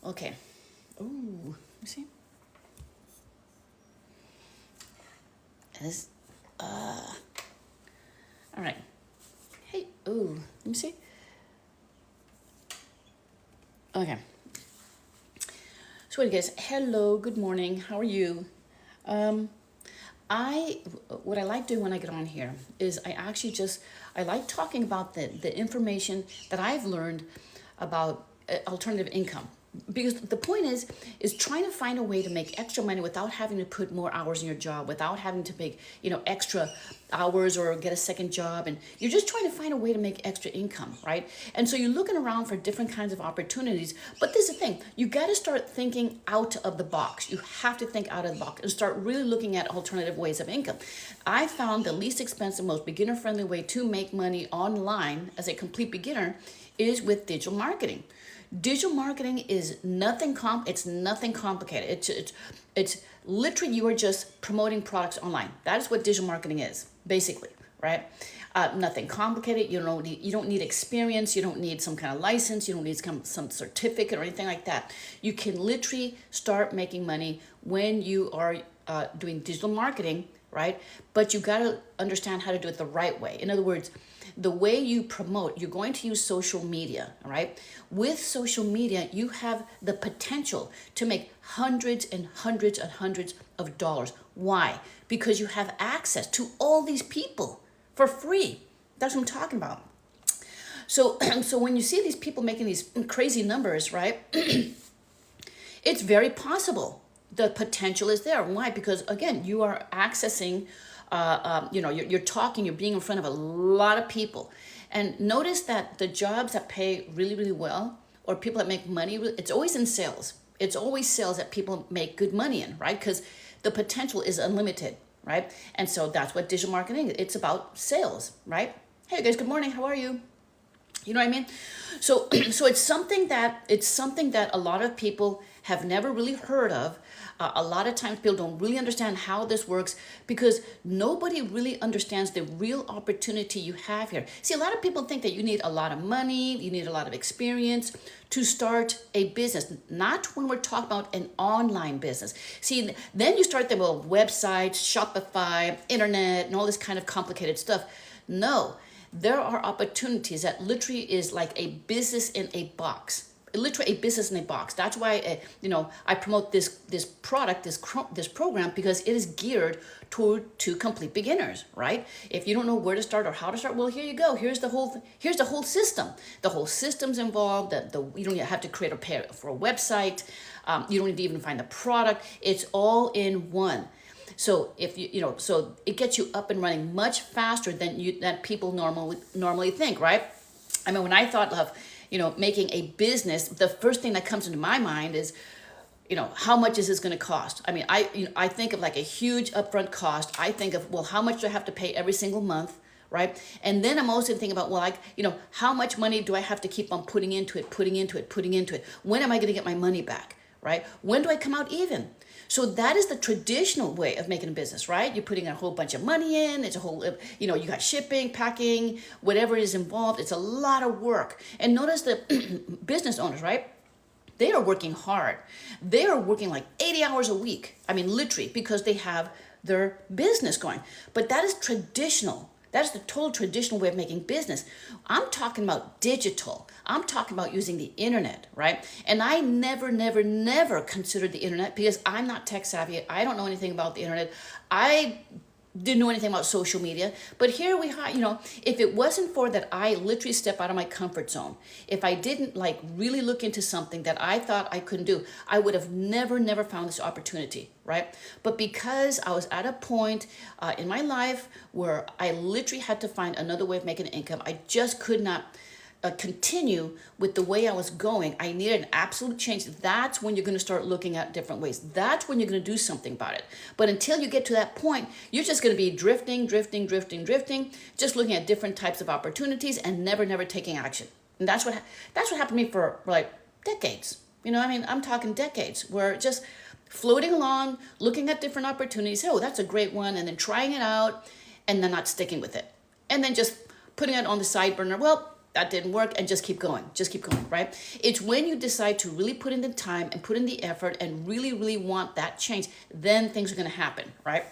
Okay. Ooh, you see? This, all right. Hey, ooh, let me see. Okay. So what guys, hello, good morning, how are you? Um, what I like doing when I get on here is I like talking about the information that I've learned about alternative income. Because the point is trying to find a way to make extra money without having to put more hours in your job, without having to make, extra hours or get a second job. And you're just trying to find a way to make extra income, right? And so you're looking around for different kinds of opportunities. But this is the thing, you got to start thinking out of the box. You have to think out of the box and start really looking at alternative ways of income. I found the least expensive, most beginner-friendly way to make money online as a complete beginner is with digital marketing. Digital marketing is it's nothing complicated. It's literally you are just promoting products online. That is what digital marketing is, basically, right? Nothing complicated. You don't need experience. You don't need some kind of license. You don't need some certificate or anything like that. You can literally start making money when you are doing digital marketing, right? But you got to understand how to do it the right way. In other words, the way you promote, you're going to use social media, all right? With social media, you have the potential to make hundreds and hundreds and hundreds of dollars. Why? Because you have access to all these people for free. That's what I'm talking about. So, so when you see these people making these crazy numbers, right? It's very possible. The potential is there. Why? Because again, you are accessing you're talking, you're being in front of a lot of people. And notice that the jobs that pay really, really well, or people that make money, it's always in sales. It's always sales that people make good money in, right? Because the potential is unlimited, right? And so that's what digital marketing is. It's about sales, right? Hey guys, good morning. How are you? You know what I mean? So, so it's something that a lot of people have never really heard of. A lot of times people don't really understand how this works because nobody really understands the real opportunity you have here. See, a lot of people think that you need a lot of money, you need a lot of experience to start a business. Not when we're talking about an online business. See, then you start the websites, Shopify, internet, and all this kind of complicated stuff. No. There are opportunities that literally is like a business in a box. Literally a business in a box. That's why I promote this product, this program, because it is geared to complete beginners, right? If you don't know where to start or how to start, well, here you go. Here's the whole system. The whole system's involved. You don't have to create for a website. You don't need to even find the product. It's all in one. So if so it gets you up and running much faster than people normally think, right? I mean, when I thought of, making a business, the first thing that comes into my mind is, how much is this going to cost? I mean, I think of like a huge upfront cost. I think of, well, how much do I have to pay every single month, right? And then I'm also thinking about, well, how much money do I have to keep on putting into it? When am I going to get my money back, right? When do I come out even? So that is the traditional way of making a business, right? You're putting a whole bunch of money in. It's a whole, you got shipping, packing, whatever is involved. It's a lot of work. And notice the business owners, right? They are working hard. They are working like 80 hours a week. I mean, literally, because they have their business going. But that is traditional. That is the total traditional way of making business. I'm talking about digital. I'm talking about using the internet, right? And I never considered the internet because I'm not tech savvy. I don't know anything about the internet. I didn't know anything about social media. But here we are, if it wasn't for that, I literally step out of my comfort zone. If I didn't really look into something that I thought I couldn't do, I would have never found this opportunity, right? But because I was at a point in my life where I literally had to find another way of making income, I just could not continue with the way I was going. I needed an absolute change. That's when you're going to start looking at different ways. That's when you're going to do something about it. But until you get to that point, you're just going to be drifting, just looking at different types of opportunities and never taking action. And that's what happened to me for like decades. I'm talking decades where just floating along, looking at different opportunities. Oh, that's a great one. And then trying it out and then not sticking with it. And then just putting it on the side burner. Well, that didn't work, and just keep going, right? It's when you decide to really put in the time and put in the effort and really, really want that change, then things are going to happen, right?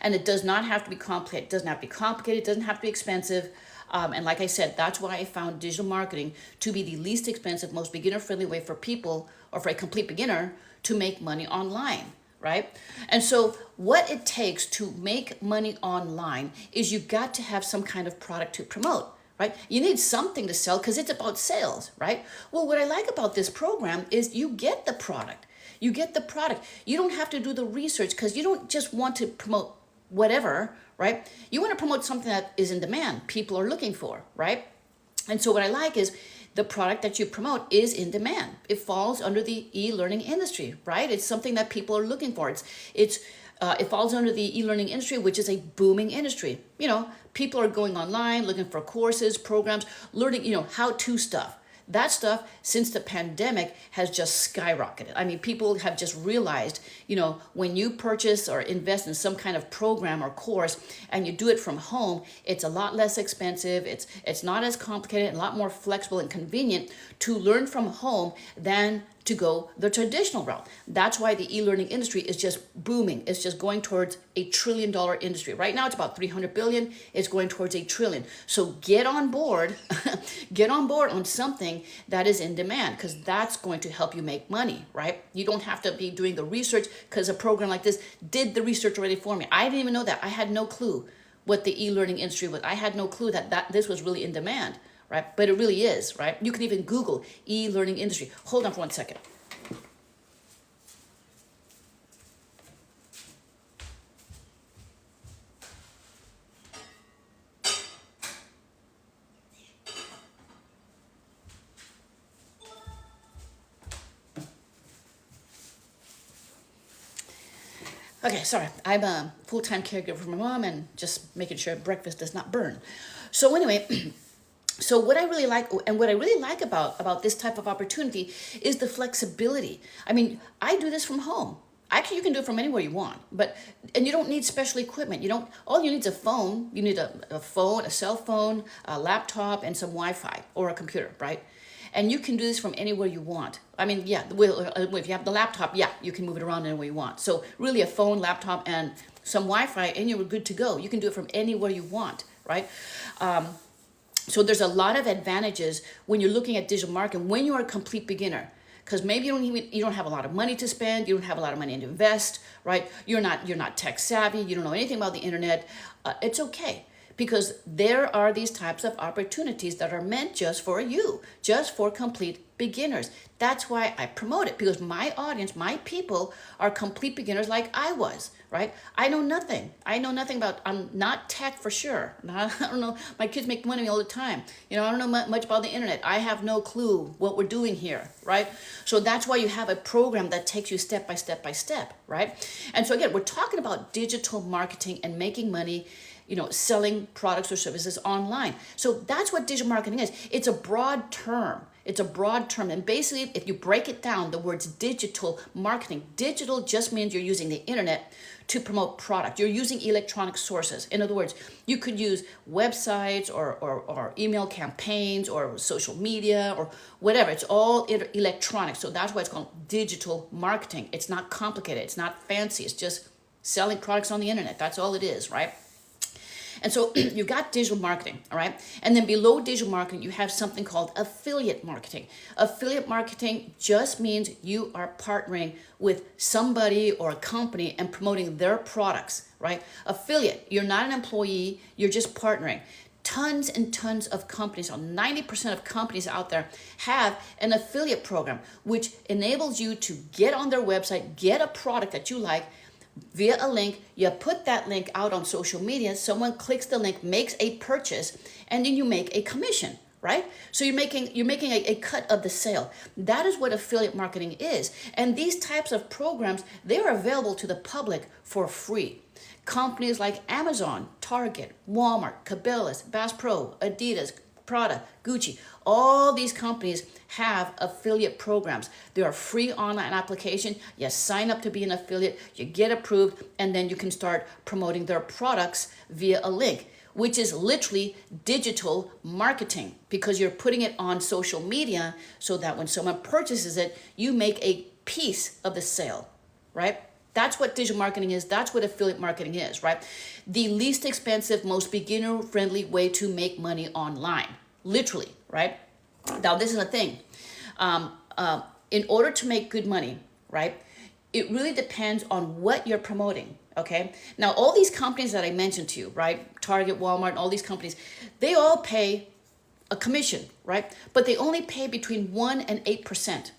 And it does not have to be complicated. It doesn't have to be complicated. It doesn't have to be expensive. And like I said, that's why I found digital marketing to be the least expensive, most beginner-friendly way for people, or for a complete beginner, to make money online, right? And so what it takes to make money online is you've got to have some kind of product to promote, right? You need something to sell because it's about sales, right? Well, what I like about this program is you get the product. You get the product. You don't have to do the research because you don't just want to promote whatever, right? You want to promote something that is in demand, people are looking for, right? And so what I like is the product that you promote is in demand. It falls under the e-learning industry, right? It's something that people are looking for. It falls under the e-learning industry, which is a booming industry. You know, people are going online, looking for courses, programs, learning, how-to stuff. That stuff, since the pandemic, has just skyrocketed. I mean, people have just realized, when you purchase or invest in some kind of program or course and you do it from home, it's a lot less expensive, it's not as complicated, and a lot more flexible and convenient to learn from home than to go the traditional route. That's why the e-learning industry is just booming. It's just going towards $1 trillion industry. Right now it's about 300 billion. It's going towards $1 trillion. So get on board, get on board on something that is in demand, because that's going to help you make money, right? You don't have to be doing the research, because a program like this did the research already for me. I didn't even know that. I had no clue what the e-learning industry was. I had no clue that this was really in demand. Right? But it really is, right? You can even Google e-learning industry. Hold on for 1 second. Okay, sorry. I'm a full-time caregiver for my mom and just making sure breakfast does not burn. So anyway, so what I really like about this type of opportunity is the flexibility. I mean, I do this from home. Actually, you can do it from anywhere you want, and you don't need special equipment. All you need is a phone. You need a phone, a cell phone, a laptop, and some Wi-Fi or a computer, right? And you can do this from anywhere you want. I mean, yeah, if you have the laptop, yeah, you can move it around anywhere you want. So really a phone, laptop, and some Wi-Fi, and you're good to go. You can do it from anywhere you want, right? So there's a lot of advantages when you're looking at digital marketing when you are a complete beginner, because maybe you don't have a lot of money to spend, you don't have a lot of money to invest, right? You're not tech savvy, you don't know anything about the internet. It's okay, because there are these types of opportunities that are meant just for you, just for complete beginners. That's why I promote it, because my audience, my people, are complete beginners like I was, right? I know nothing. I'm not tech for sure. I don't know. My kids make money all the time. I don't know much about the internet. I have no clue what we're doing here, right? So that's why you have a program that takes you step by step by step, right? And so again, we're talking about digital marketing and making money, selling products or services online. So that's what digital marketing is. It's a broad term. And basically, if you break it down, the words digital marketing, digital just means you're using the internet to promote product. You're using electronic sources. In other words, you could use websites or email campaigns or social media or whatever. It's all electronic. So that's why it's called digital marketing. It's not complicated. It's not fancy. It's just selling products on the internet. That's all it is, right? And so you've got digital marketing, all right? And then below digital marketing, you have something called affiliate marketing. Affiliate marketing just means you are partnering with somebody or a company and promoting their products, right? Affiliate, you're not an employee, you're just partnering. Tons and tons of companies, or 90% of companies out there have an affiliate program, which enables you to get on their website, get a product that you like, via a link. You put that link out on social media, someone clicks the link, makes a purchase, and then you make a commission, right? So you're making a cut of the sale. That is what affiliate marketing is. And these types of programs, they are available to the public for free. Companies like Amazon, Target, Walmart, Cabela's, Bass Pro, Adidas, Prada, Gucci, all these companies have affiliate programs. They are free online application. You sign up to be an affiliate, you get approved, and then you can start promoting their products via a link. which is literally digital marketing, because you're putting it on social media so that when someone purchases it, you make a piece of the sale, right? That's what digital marketing is. That's what affiliate marketing is, right? The least expensive, most beginner-friendly way to make money online, literally, right? Now, this is the thing. In order to make good money, right, it really depends on what you're promoting, okay? Now, all these companies that I mentioned to you, right, Target, Walmart, all these companies, they all pay a commission, right? But they only pay between 1 and 8%,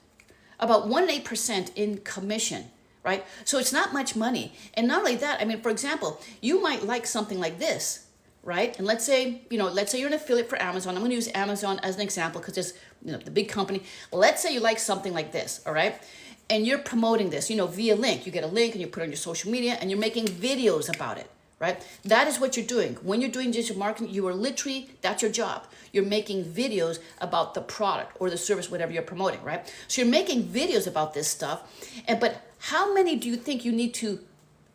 about 1 and 8% in commission, right? So it's not much money. And not only that, I mean, for example, you might like something like this, right? And let's say you're an affiliate for Amazon. I'm going to use Amazon as an example because it's, the big company. Let's say you like something like this, all right? And you're promoting this, via link. You get a link and you put it on your social media and you're making videos about it, right? That is what you're doing. When you're doing digital marketing, you are literally, that's your job. You're making videos about the product or the service, whatever you're promoting, right? So you're making videos about this stuff. But how many do you think you need to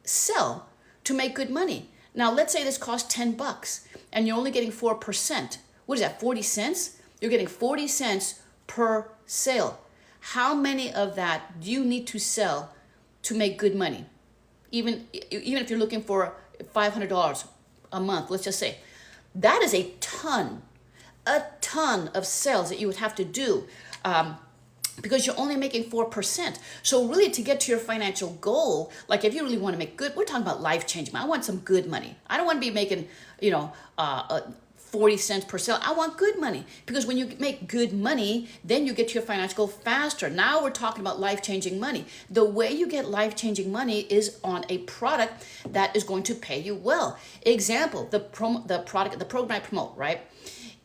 sell to make good money? Now, let's say this costs $10 and you're only getting 4%. What is that, 40 cents? You're getting 40 cents per sale. How many of that do you need to sell to make good money? Even if you're looking for $500 a month, let's just say, that is a ton of sales that you would have to do because you're only making 4%. So really, to get to your financial goal, like if you really want to make good, we're talking about life-changing. I want some good money. I don't want to be making, 40 cents per sale. I want good money, because when you make good money, then you get to your financial goal faster. Now we're talking about life-changing money. The way you get life-changing money is on a product that is going to pay you well. Example, the program I promote, right?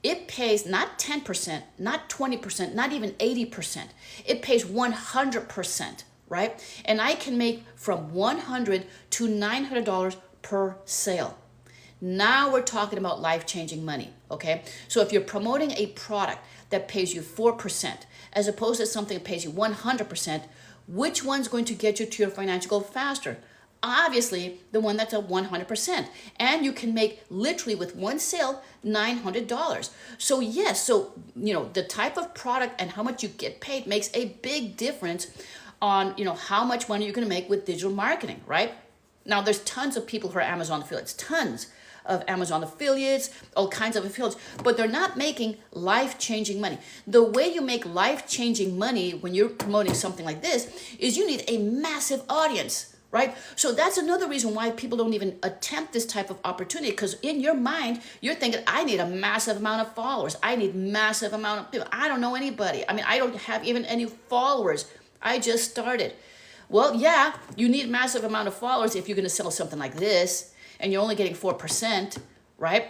It pays not 10%, not 20%, not even 80%. It pays 100%, right? And I can make from $100 to $900 per sale. Now we're talking about life-changing money, okay? So if you're promoting a product that pays you 4% as opposed to something that pays you 100%, which one's going to get you to your financial goal faster? Obviously, the one that's at 100%. And you can make literally with one sale $900. So yes, the type of product and how much you get paid makes a big difference on, how much money you're going to make with digital marketing, right? Now, there's tons of people who are Amazon affiliates, tons of Amazon affiliates, all kinds of affiliates, but they're not making life-changing money. The way you make life-changing money when you're promoting something like this is you need a massive audience, right? So that's another reason why people don't even attempt this type of opportunity, because in your mind, you're thinking, I need a massive amount of followers. I need massive amount of people. I don't know anybody. I mean, I don't have even any followers. I just started. Well, yeah, you need massive amount of followers if you're going to sell something like this and you're only getting 4%, right?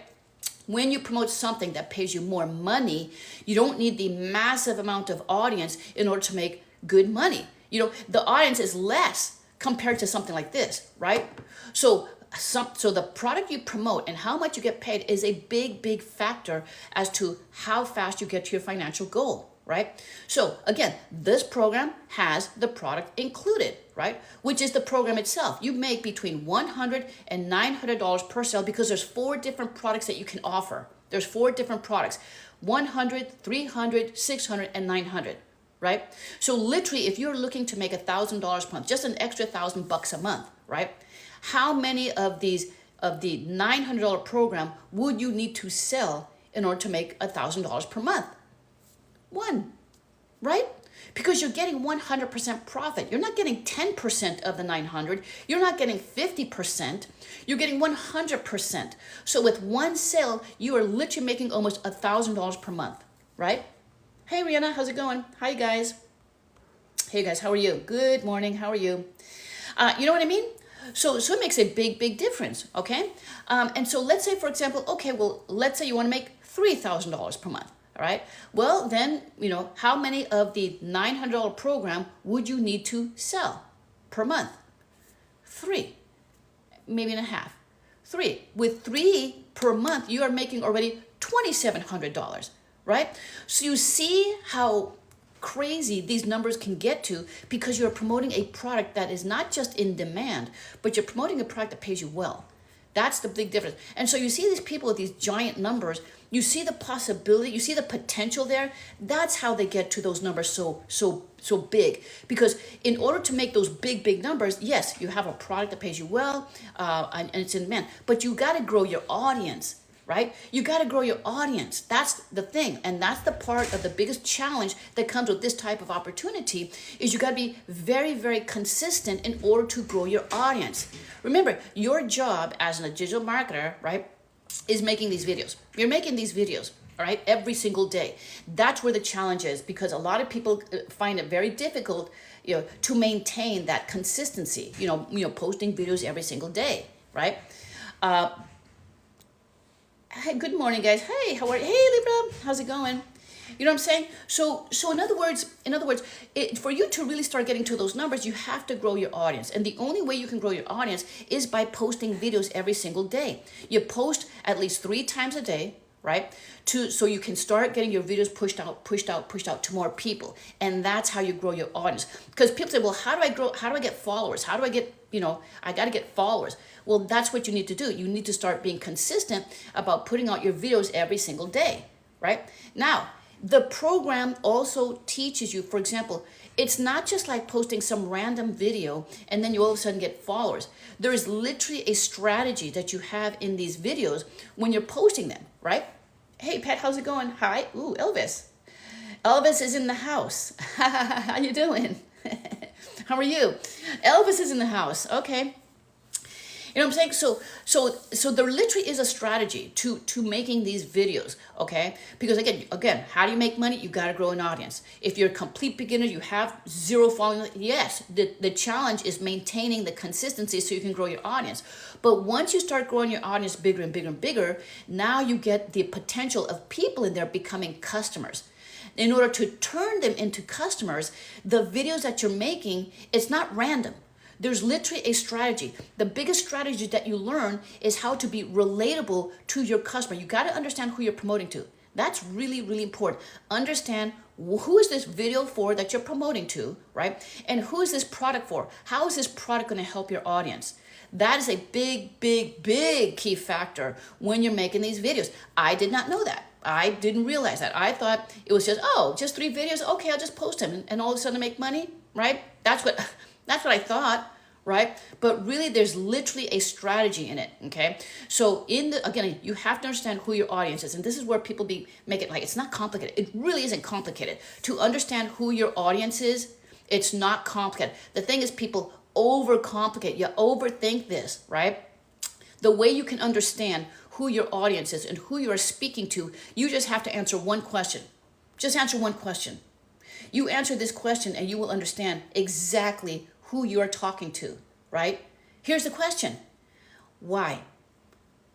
When you promote something that pays you more money, you don't need the massive amount of audience in order to make good money. The audience is less compared to something like this, right? So the product you promote and how much you get paid is a big, big factor as to how fast you get to your financial goal, right? So again, this program has the product included, right? Which is the program itself. You make between $100 and $900 per sale because there's 4 different products that you can offer. There's 4 different products, 100, 300, 600, and 900, right? So literally, if you're looking to make $1,000 per month, just an extra $1,000 a month, right? How many of the $900 program would you need to sell in order to make $1,000 per month? 1, right? Because you're getting 100% profit. You're not getting 10% of the 900. You're not getting 50%. You're getting 100%. So with one sale, you are literally making almost $1,000 per month, right? Hey, Rihanna, how's it going? Hi, you guys. Hey, guys, how are you? Good morning. How are you? You know what I mean? So it makes a big, big difference, okay? And so let's say, for example, let's say you want to make $3,000 per month. All right. Well, then, how many of the $900 program would you need to sell per month? 3, maybe and a half. 3. With 3 per month, you are making already $2,700, right? So you see how crazy these numbers can get to because you're promoting a product that is not just in demand, but you're promoting a product that pays you well. That's the big difference. And so you see these people with these giant numbers, you see the possibility, you see the potential there. That's how they get to those numbers so big. Because in order to make those big numbers, yes, you have a product that pays you well, and it's in demand, but you got to grow your audience. Right? You got to grow your audience. That's the thing. And that's the part of the biggest challenge that comes with this type of opportunity is you got to be very, very consistent in order to grow your audience. Remember, your job as a digital marketer, right, is making these videos. You're making these videos, all right, every single day. That's where the challenge is, because a lot of people find it very difficult, to maintain that consistency, posting videos every single day, right? Hey, good morning, guys. Hey, how are you? Hey, Libra, how's it going? You know what I'm saying? So in other words, for you to really start getting to those numbers, you have to grow your audience. And the only way you can grow your audience is by posting videos every single day. You post at least 3 times a day, right? So you can start getting your videos pushed out to more people. And that's how you grow your audience. Because people say, well, how do I grow? How do I get followers? How do I get, I got to get followers. Well, that's what you need to do. You need to start being consistent about putting out your videos every single day, right? Now, the program also teaches you, for example, it's not just like posting some random video and then you all of a sudden get followers. There is literally a strategy that you have in these videos when you're posting them, right? Hey, Pat, how's it going? Hi. Ooh, Elvis. Elvis is in the house. How you doing? How are you? Elvis is in the house. Okay. You know what I'm saying? So there literally is a strategy to making these videos, okay? Because again, how do you make money? You got to grow an audience. If you're a complete beginner, you have 0 following, yes, the challenge is maintaining the consistency so you can grow your audience. But once you start growing your audience bigger and bigger and bigger, now you get the potential of people in there becoming customers. In order to turn them into customers, the videos that you're making, it's not random. There's literally a strategy. The biggest strategy that you learn is how to be relatable to your customer. You got to understand who you're promoting to. That's really, really important. Understand who is this video for that you're promoting to, right? And who is this product for? How is this product going to help your audience? That is a big key factor when you're making these videos. I did not know that. I didn't realize that. I thought it was just 3 videos. Okay, I'll just post them and all of a sudden make money, right? That's what I thought, right? But really there's literally a strategy in it, okay? So again, you have to understand who your audience is. And this is where people make it like, it's not complicated. It really isn't complicated. To understand who your audience is, it's not complicated. The thing is people overcomplicate. You overthink this, right? The way you can understand who your audience is and who you are speaking to, you just have to answer one question. Just answer one question. You answer this question and you will understand exactly who you are talking to, right? Here's the question. Why?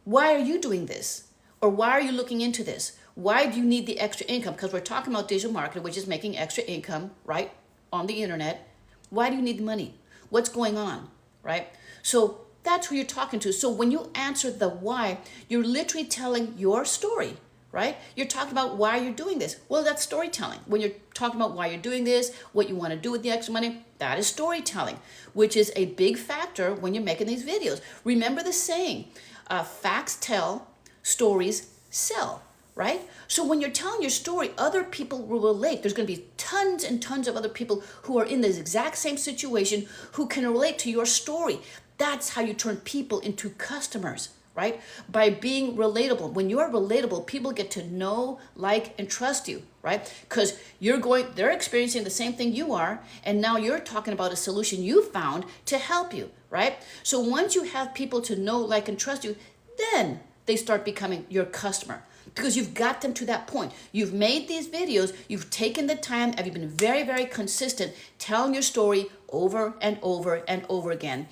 Why are you doing this? Or why are you looking into this? Why do you need the extra income? Because we're talking about digital marketing, which is making extra income, right? On the internet. Why do you need the money? What's going on, right? So that's who you're talking to. So when you answer the why, you're literally telling your story, right? You're talking about why you're doing this. Well, that's storytelling. When you're talking about why you're doing this, what you want to do with the extra money, that is storytelling, which is a big factor when you're making these videos. Remember the saying, facts tell, stories sell, right? So when you're telling your story, other people will relate. There's going to be tons and tons of other people who are in this exact same situation who can relate to your story. That's how you turn people into customers, right? By being relatable. When you are relatable, people get to know, like, and trust you, right? Because they're experiencing the same thing you are, and now you're talking about a solution you found to help you, right? So once you have people to know, like, and trust you, then they start becoming your customer. Because you've got them to that point. You've made these videos, you've taken the time, and you've been very, very consistent telling your story over and over and over again.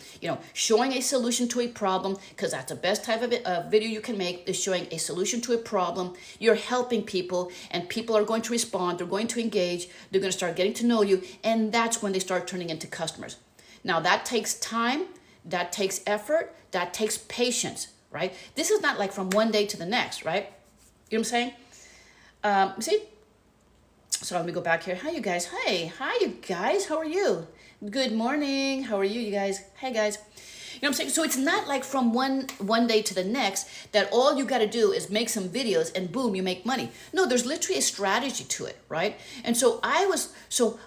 Showing a solution to a problem, because that's the best type of video you can make, is showing a solution to a problem. You're helping people, and people are going to respond, they're going to engage, they're going to start getting to know you, and that's when they start turning into customers. Now that takes time, that takes effort, that takes patience, right? This is not like from one day to the next, right? You know what I'm saying? See? So let me go back here. Hi, you guys. Hi, you guys. How are you? Good morning. How are you guys? Hey, guys. You know what I'm saying? So it's not like from one day to the next that all you got to do is make some videos and boom, you make money. No, there's literally a strategy to it, right? And so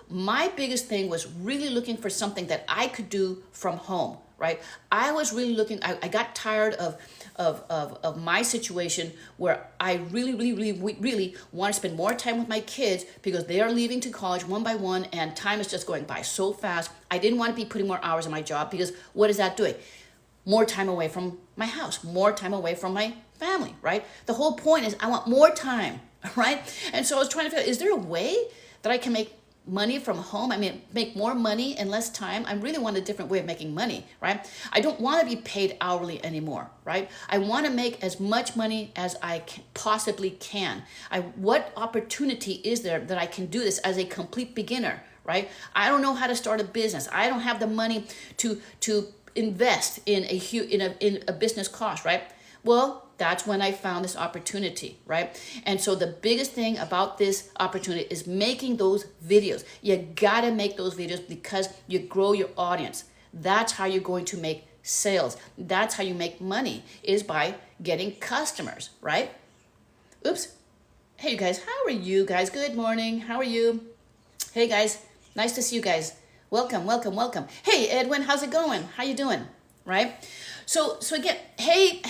my biggest thing was really looking for something that I could do from home, right? I was really looking, I got tired of my situation where I really want to spend more time with my kids because they are leaving to college one by one and time is just going by so fast. I didn't want to be putting more hours in my job because what is that doing? More time away from my house, more time away from my family, right? The whole point is I want more time, right? And so I was trying to figure out, is there a way that I can make money from home? I mean, make more money in less time. I really want a different way of making money, right? I don't want to be paid hourly anymore, right? I want to make as much money as I possibly can. What opportunity is there that I can do this as a complete beginner, right? I don't know how to start a business. I don't have the money to invest in a business cost, right? Well, that's when I found this opportunity, right? And so the biggest thing about this opportunity is making those videos. You gotta make those videos because you grow your audience. That's how you're going to make sales. That's how you make money, is by getting customers, right? Oops. Hey, you guys, how are you guys? Good morning. How are you? Hey, guys, nice to see you guys. Welcome, welcome, welcome. Hey, Edwin, how's it going? How you doing? Right? So again, hey,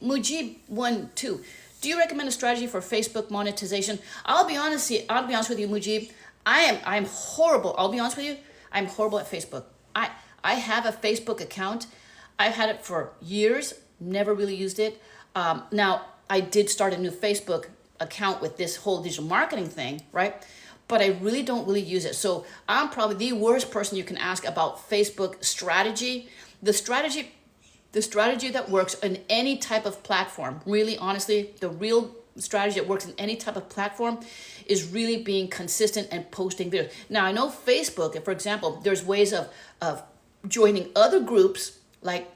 Mujib12, do you recommend a strategy for Facebook monetization? I'll be honest with you, Mujib. I'm horrible. I'll be honest with you. I'm horrible at Facebook. I have a Facebook account. I've had it for years, never really used it. Now, I did start a new Facebook account with this whole digital marketing thing, right? But I really don't use it. So I'm probably the worst person you can ask about Facebook strategy. The strategy that works in any type of platform, really honestly, the real strategy that works in any type of platform is really being consistent and posting videos. Now, I know Facebook, for example, there's ways of joining other groups, like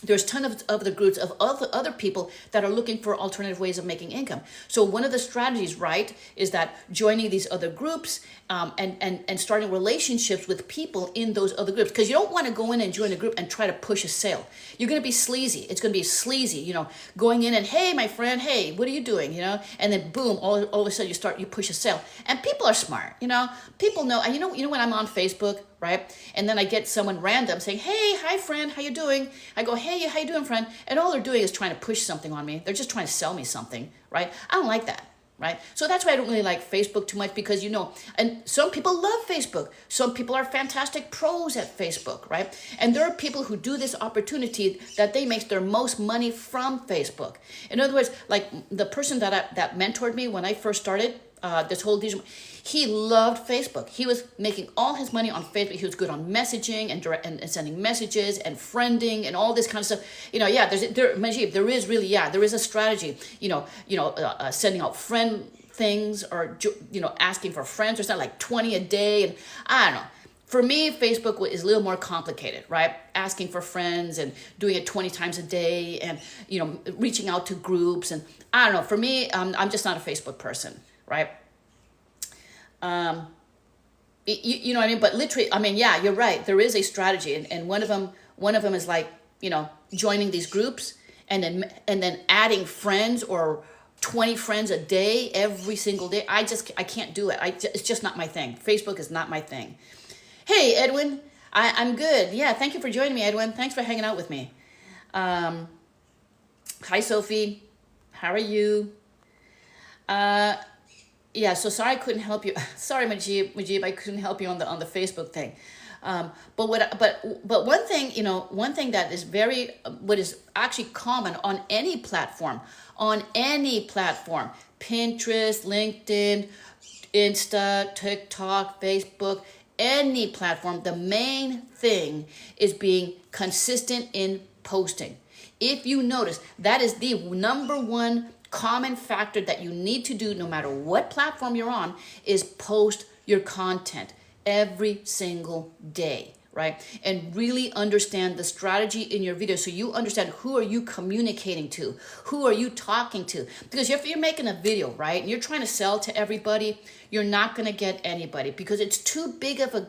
there's tons of other groups of other people that are looking for alternative ways of making income. So one of the strategies, right, is that joining these other groups and starting relationships with people in those other groups. Because you don't want to go in and join a group and try to push a sale. You're going to be sleazy. It's going to be sleazy, going in and, hey, my friend, hey, what are you doing, And then boom, all of a sudden you push a sale. And people are smart, People know, and you know when I'm on Facebook, right? And then I get someone random saying, hey, hi, friend, how you doing? I go, hey, how you doing, friend? And all they're doing is trying to push something on me. They're just trying to sell me something, right? I don't like that, right? So that's why I don't really like Facebook too much because, and some people love Facebook. Some people are fantastic pros at Facebook, right? And there are people who do this opportunity that they make their most money from Facebook. In other words, like the person that mentored me when I first started this whole digital, he loved Facebook. He was making all his money on Facebook. He was good on messaging and sending messages and friending and all this kind of stuff. Majib, there is a strategy. Sending out friend things or asking for friends or something like 20 a day, and I don't know. For me, Facebook is a little more complicated, right? Asking for friends and doing it 20 times a day and, reaching out to groups. And I don't know. For me, I'm just not a Facebook person, right? You know what I mean? But literally, yeah, you're right. There is a strategy. And one of them is like, joining these groups and then adding friends or 20 friends a day, every single day. I can't do it. It's just not my thing. Facebook is not my thing. Hey, Edwin, I'm good. Yeah, thank you for joining me, Edwin. Thanks for hanging out with me. Hi, Sophie. How are you? Yeah, so sorry I couldn't help you. Sorry, Majib, I couldn't help you on the Facebook thing. But one thing that is what is actually common on any platform, Pinterest, LinkedIn, Insta, TikTok, Facebook, any platform, the main thing is being consistent in posting. If you notice, that is the number one common factor that you need to do no matter what platform you're on is post your content every single day, right? And really understand the strategy in your video so you understand who are you communicating to, who are you talking to. Because if you're making a video, right, and you're trying to sell to everybody, you're not going to get anybody because it's too big of a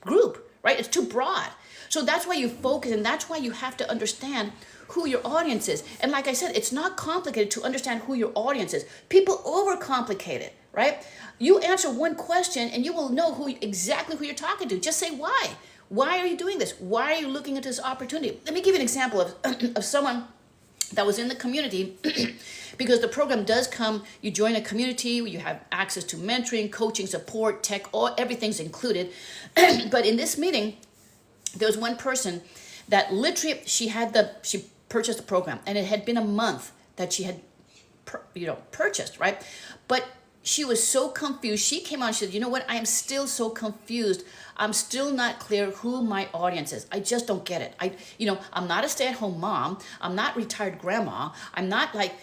group, right? It's too broad. So that's why you focus, and that's why you have to understand who your audience is. And like I said, it's not complicated to understand who your audience is. People overcomplicate it, right? You answer one question and you will know exactly who you're talking to. Just say why. Why are you doing this? Why are you looking at this opportunity? Let me give you an example of, of someone that was in the community because the program does come, you join a community, you have access to mentoring, coaching, support, tech, everything's included. But in this meeting, there was one person that literally, she purchased the program, and it had been a month that she had purchased, right? But she was so confused. She came on, she said, you know what, I am still so confused. I'm still not clear who my audience is. I just don't get it. I'm not a stay-at-home mom. I'm not retired grandma. I'm not like,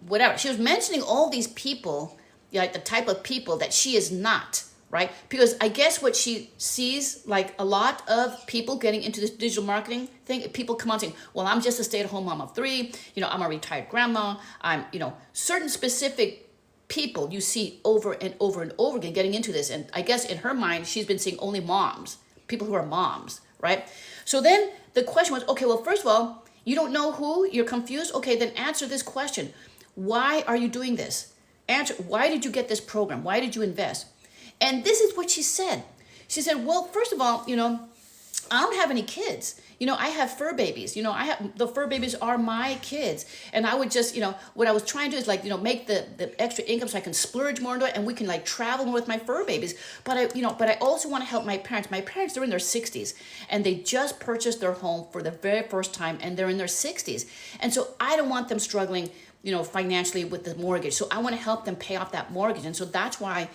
whatever. She was mentioning all these people, like the type of people that she is not, right? Because I guess what she sees, like a lot of people getting into this digital marketing thing, people come on saying, well, I'm just a stay-at-home mom of 3. I'm a retired grandma. I'm, certain specific people you see over and over and over again getting into this. And I guess in her mind, she's been seeing only moms, people who are moms, right? So then the question was, okay, well, first of all, you don't know who, you're confused. Okay, then answer this question. Why are you doing this? Answer, why did you get this program? Why did you invest? And this is what she said. She said, well, first of all, I don't have any kids. I have fur babies. The fur babies are my kids. And I would just, what I was trying to do is like, make the extra income so I can splurge more into it and we can like travel more with my fur babies. But I also want to help my parents. My parents, they're in their 60s and they just purchased their home for the very first time and they're in their 60s. And so I don't want them struggling financially with the mortgage. So I want to help them pay off that mortgage. And so that's why,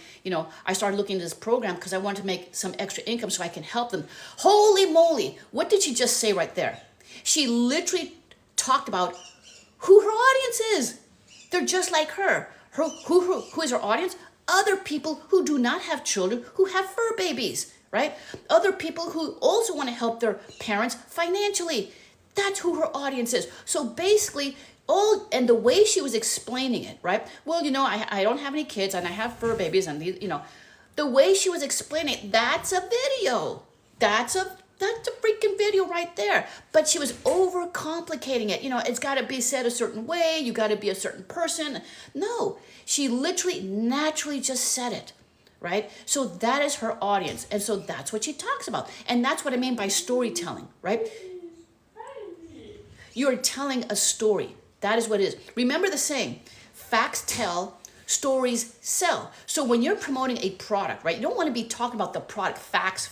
I started looking at this program because I wanted to make some extra income so I can help them. Holy moly. What did she just say right there? She literally talked about who her audience is. They're just like her. Who is her audience? Other people who do not have children, who have fur babies, right? Other people who also want to help their parents financially. That's who her audience is. So basically, and the way she was explaining it, right? Well, I don't have any kids and I have fur babies and the way she was explaining it, that's a video. That's a freaking video right there. But she was overcomplicating it. It's got to be said a certain way. You got to be a certain person. No, she literally naturally just said it, right? So that is her audience. And so that's what she talks about. And that's what I mean by storytelling, right? You're telling a story. That is what it is. Remember the saying, facts tell, stories sell. So when you're promoting a product, right, you don't want to be talking about the product, facts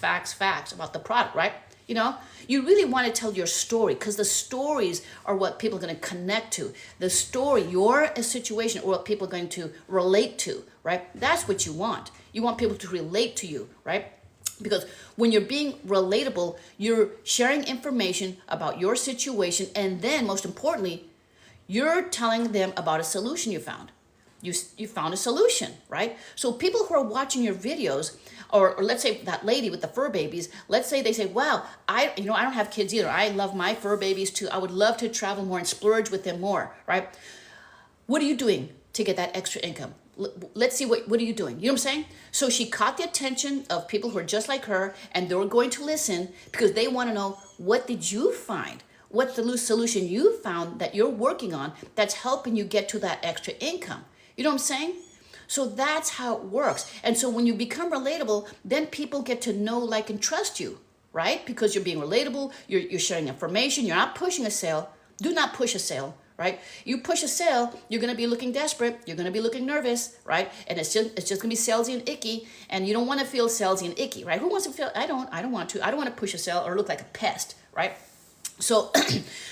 about the product, right? You really want to tell your story because the stories are what people are going to connect to. The story, your situation, or what people are going to relate to, right? That's what you want. You want people to relate to you, right? Because when you're being relatable, you're sharing information about your situation, and then most importantly, you're telling them about a solution you found. You found a solution, right? So people who are watching your videos, or let's say that lady with the fur babies, let's say they say, wow, I don't have kids either. I love my fur babies too. I would love to travel more and splurge with them more, right? What are you doing to get that extra income? Let's see, what are you doing? You know what I'm saying? So she caught the attention of people who are just like her, and they were going to listen because they want to know, what did you find? What's the solution you found that you're working on that's helping you get to that extra income? You know what I'm saying? So that's how it works. And so when you become relatable, then people get to know, like, and trust you, right? Because you're being relatable, you're sharing information, you're not pushing a sale. Do not push a sale, right? You push a sale, you're going to be looking desperate, you're going to be looking nervous, right? And it's just going to be salesy and icky, and you don't want to feel salesy and icky, right? Who wants to feel, I don't want to push a sale or look like a pest, right? So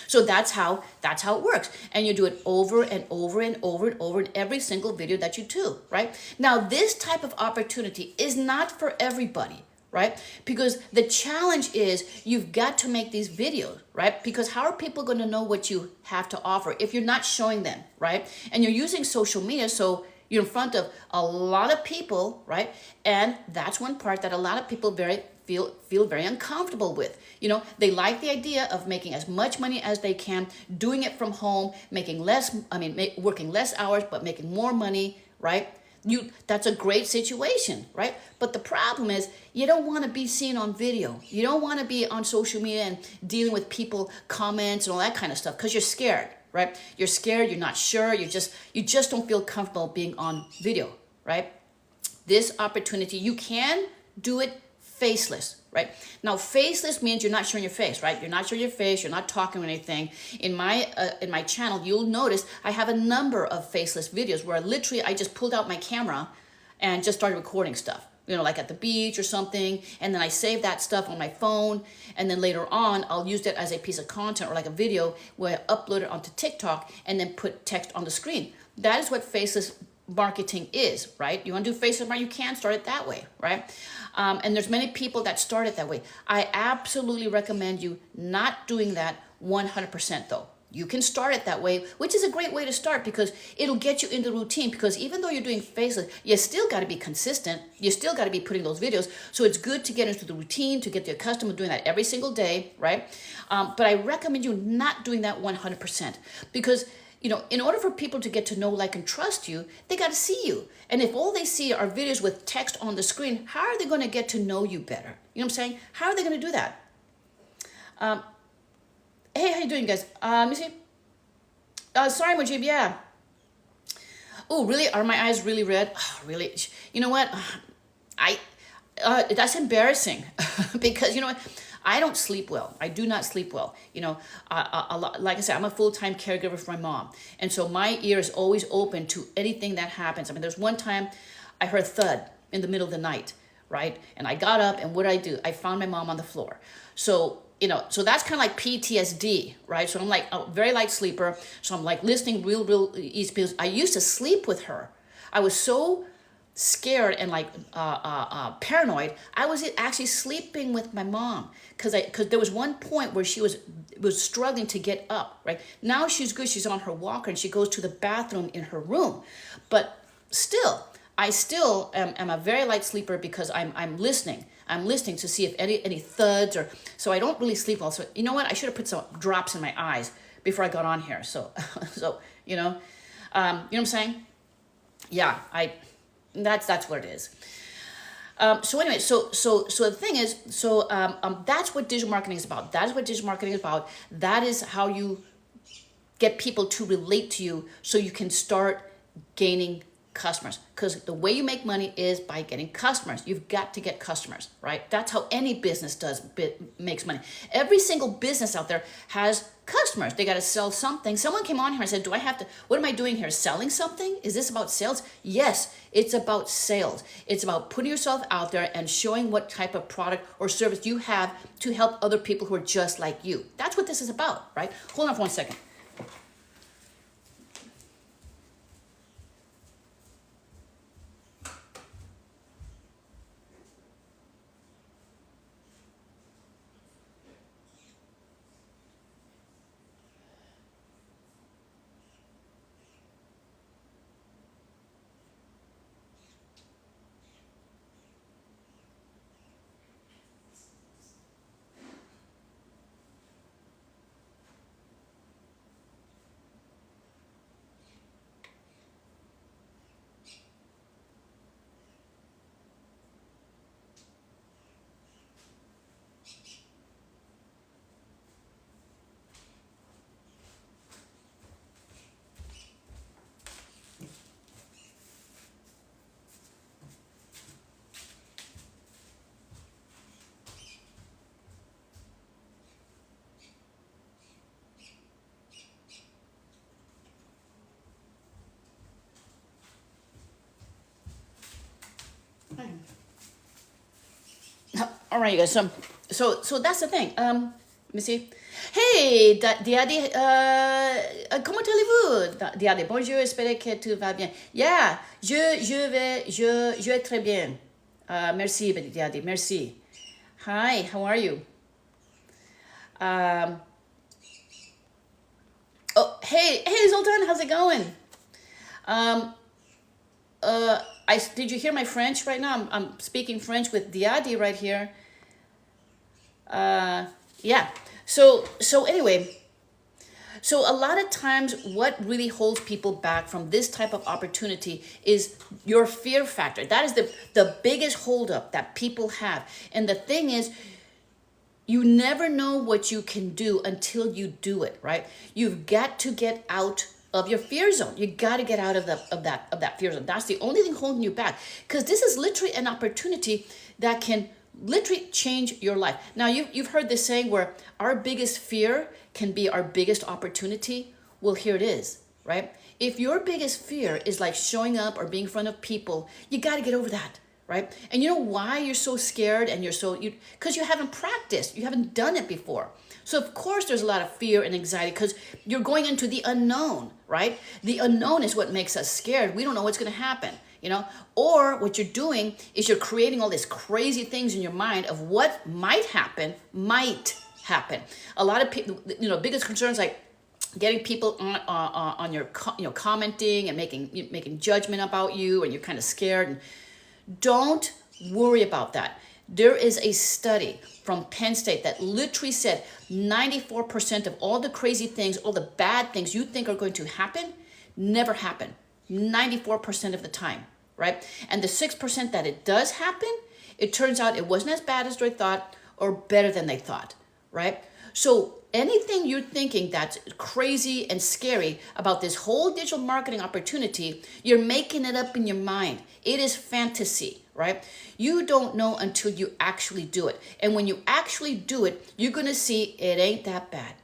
so that's how it works. And you do it over and over and over and over in every single video that you do, right? Now, this type of opportunity is not for everybody, right? Because the challenge is you've got to make these videos, right? Because how are people going to know what you have to offer if you're not showing them, right? And you're using social media, so you're in front of a lot of people, right? And that's one part that a lot of people feel very uncomfortable with. They like the idea of making as much money as they can, doing it from home, working less hours, but making more money, right? That's a great situation, right? But the problem is you don't want to be seen on video. You don't want to be on social media and dealing with people comments and all that kind of stuff because you're scared, right? You're scared, you're not sure, you just don't feel comfortable being on video, right? This opportunity, you can do it faceless, right? Now, faceless means you're not showing your face, right? You're not showing your face, you're not talking or anything. In my channel, you'll notice I have a number of faceless videos where literally I just pulled out my camera and just started recording stuff, like at the beach or something, and then I save that stuff on my phone, and then later on, I'll use that as a piece of content or like a video where I upload it onto TikTok and then put text on the screen. That is what faceless marketing is, right? You want to do Facebook marketing, you can start it that way, right? And there's many people that start it that way. I absolutely recommend you not doing that 100% though. You can start it that way, which is a great way to start because it'll get you into the routine, because even though you're doing faceless, you still got to be consistent. You still got to be putting those videos. So it's good to get into the routine, to get accustomed to doing that every single day, right? But I recommend you not doing that 100% because in order for people to get to know, like, and trust you, they got to see you. And if all they see are videos with text on the screen, how are they going to get to know you better? You know what I'm saying? How are they going to do that? Hey, how you doing, guys? Let me see. Sorry, Mujib, yeah. Oh, really? Are my eyes really red? Oh, really? You know what? That's embarrassing because, you know what? I don't sleep well. I do not sleep well. Like I said, I'm a full-time caregiver for my mom. And so my ear is always open to anything that happens. I mean, there's one time I heard a thud in the middle of the night, right? And I got up, and what did I do? I found my mom on the floor. So, so that's kind of like PTSD, right? So I'm like a very light sleeper. So I'm like listening real easy, because I used to sleep with her. I was so scared and like paranoid. I was actually sleeping with my mom because there was one point where she was struggling to get up. Right now she's good. She's on her walker and she goes to the bathroom in her room, but still, I still am a very light sleeper because I'm listening. I'm listening to see if any thuds or so. I don't really sleep well. So you know what? I should have put some drops in my eyes before I got on here. So you know what I'm saying? Yeah, That's what it is. So anyway, so the thing is, that's what digital marketing is about. That is what digital marketing is about. That is how you get people to relate to you, so you can start gaining customers. Because the way you make money is by getting customers. You've got to get customers, right? That's how any business makes money. Every single business out there has customers. They got to sell something. Someone came on here and said, what am I doing here? Selling something? Is this about sales? Yes, it's about sales. It's about putting yourself out there and showing what type of product or service you have to help other people who are just like you. That's what this is about, right? Hold on for 1 second. All right, you guys. So that's the thing. Let me see. Hey, Diadi, comment allez-vous? Diadi, bonjour, j'espère que tout va bien. Yeah, je vais très bien. Merci, Diadi, merci. Hi, how are you? Oh, hey, Zoltan, how's it going? Did you hear my French right now? I'm speaking French with Diadi right here. Yeah. So anyway, So a lot of times what really holds people back from this type of opportunity is your fear factor. That is the biggest holdup that people have. And the thing is, you never know what you can do until you do it, right? You've got to get out of your fear zone. You got to get out of that fear zone. That's the only thing holding you back, because this is literally an opportunity that can literally change your life. Now, you've heard this saying where our biggest fear can be our biggest opportunity. Well, here it is, right? If your biggest fear is like showing up or being in front of people, you got to get over that. Right? And you know why you're so scared, and because you haven't practiced, you haven't done it before. So of course there's a lot of fear and anxiety because you're going into the unknown, right? The unknown is what makes us scared. We don't know what's going to happen, or what you're doing is you're creating all these crazy things in your mind of what might happen. A lot of people, biggest concerns like getting people on your, commenting and making judgment about you, and you're kind of scared. And don't worry about that. There is a study from Penn State that literally said 94% of all the crazy things, all the bad things you think are going to happen, never happen. 94% of the time, right? And the 6% that it does happen, it turns out it wasn't as bad as they thought or better than they thought, right? So anything you're thinking that's crazy and scary about this whole digital marketing opportunity, you're making it up in your mind. It is fantasy, right? You don't know until you actually do it. And when you actually do it, you're going to see it ain't that bad.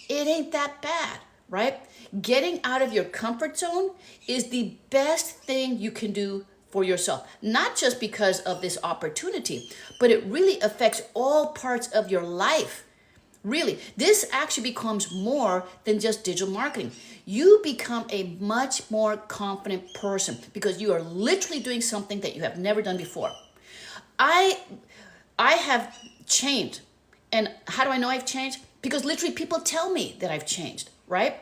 It ain't that bad, right? Getting out of your comfort zone is the best thing you can do for yourself. Not just because of this opportunity, but it really affects all parts of your life. Really, this actually becomes more than just digital marketing. You become a much more confident person because you are literally doing something that you have never done before. I have changed. And how do I know I've changed? Because literally people tell me that I've changed, right?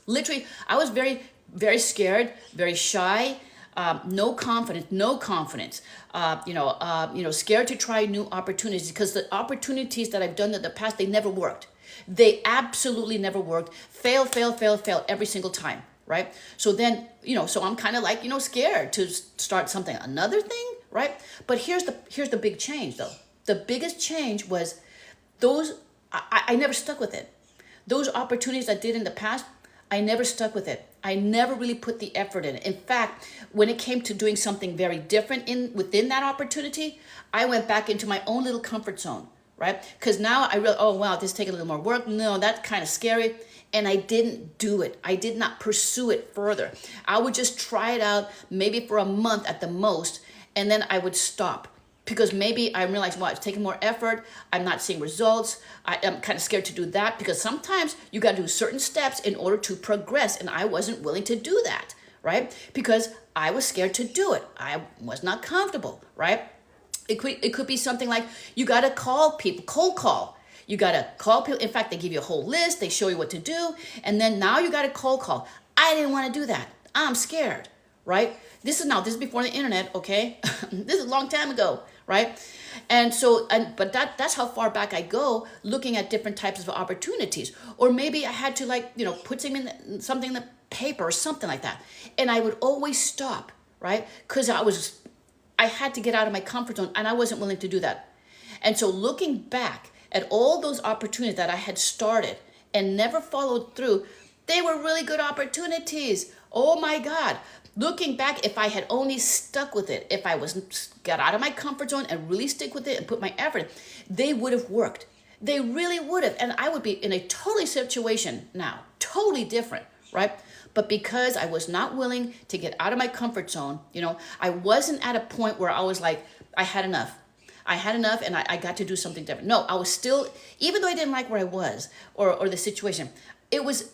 Literally, I was very, very scared, very shy, no confidence, scared to try new opportunities because the opportunities that I've done in the past, they never worked. They absolutely never worked. Fail every single time, right? So then, so I'm kind of like, scared to start something, another thing, right? But here's the big change though. The biggest change was I never stuck with it. Those opportunities I did in the past, I never stuck with it. I never really put the effort in. In fact, when it came to doing something very different within that opportunity, I went back into my own little comfort zone, right? Because now I realized, oh, wow, this is taking a little more work. No, that's kind of scary. And I didn't do it. I did not pursue it further. I would just try it out maybe for a month at the most, and then I would stop. Because maybe I realized, well, it's taking more effort. I'm not seeing results. I'm kind of scared to do that because sometimes you got to do certain steps in order to progress. And I wasn't willing to do that, right? Because I was scared to do it. I was not comfortable, right? It could be something like you got to call people, cold call. You got to call people. In fact, they give you a whole list. They show you what to do. And then now you got to cold call. I didn't want to do that. I'm scared, right? This is before the internet, okay? This is a long time ago, right? And so, but that's how far back I go looking at different types of opportunities. Or maybe I had to put something in the paper or something like that. And I would always stop, right? Because I had to get out of my comfort zone and I wasn't willing to do that. And so looking back at all those opportunities that I had started and never followed through, they were really good opportunities. Oh my God. Looking back, if I had only stuck with it, if I got out of my comfort zone and really stick with it and put my effort, they would have worked. They really would have. And I would be in a totally situation now, totally different, right? But because I was not willing to get out of my comfort zone, I wasn't at a point where I was like, I had enough and I got to do something different. No, I was still, even though I didn't like where I was or the situation, it was,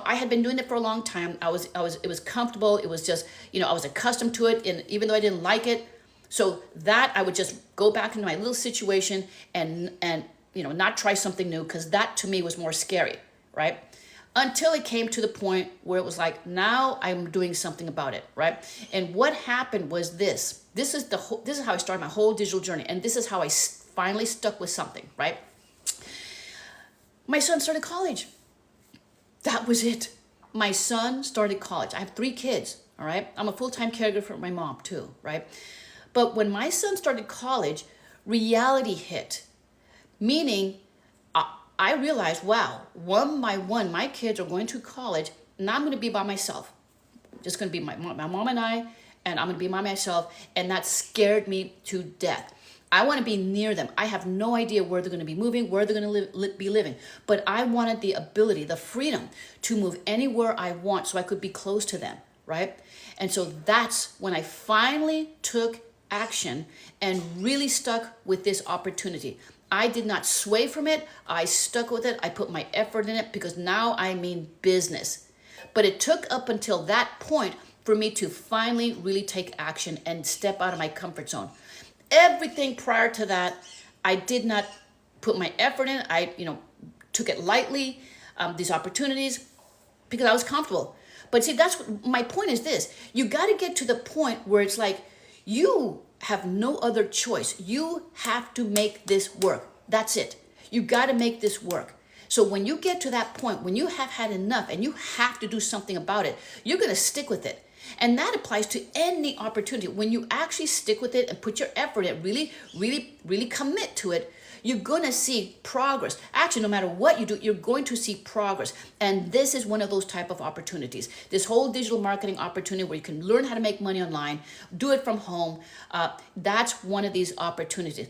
I had been doing it for a long time. It was comfortable. It was just, I was accustomed to it. And even though I didn't like it, so that I would just go back into my little situation and not try something new because that to me was more scary, right? Until it came to the point where it was like, now I'm doing something about it, right? And what happened was this. This is how I started my whole digital journey. And this is how I finally stuck with something, right? My son started college. that was it. My son started college. I have 3 kids, all right? I'm a full-time caregiver for my mom too, right? But when my son started college, reality hit, meaning I realized, wow, one by one, my kids are going to college, and I'm going to be by myself. Just going to be my mom and I, and I'm going to be by myself, and that scared me to death. I want to be near them. I have no idea where they're going to be moving, where they're going to be living, but I wanted the ability, the freedom to move anywhere I want so I could be close to them, right? And so that's when I finally took action and really stuck with this opportunity. I did not sway from it. I stuck with it. I put my effort in it because now I mean business. But it took up until that point for me to finally really take action and step out of my comfort zone. Everything prior to that, I did not put my effort in. I, took it lightly, these opportunities, because I was comfortable. But see, that's my point is this. You got to get to the point where it's like, you have no other choice. You have to make this work. That's it. You got to make this work. So when you get to that point, when you have had enough and you have to do something about it, you're going to stick with it. And that applies to any opportunity. When you actually stick with it and put your effort in, really, really, really commit to it, you're going to see progress. Actually, no matter what you do, you're going to see progress. And this is one of those type of opportunities. This whole digital marketing opportunity where you can learn how to make money online, do it from home. That's one of these opportunities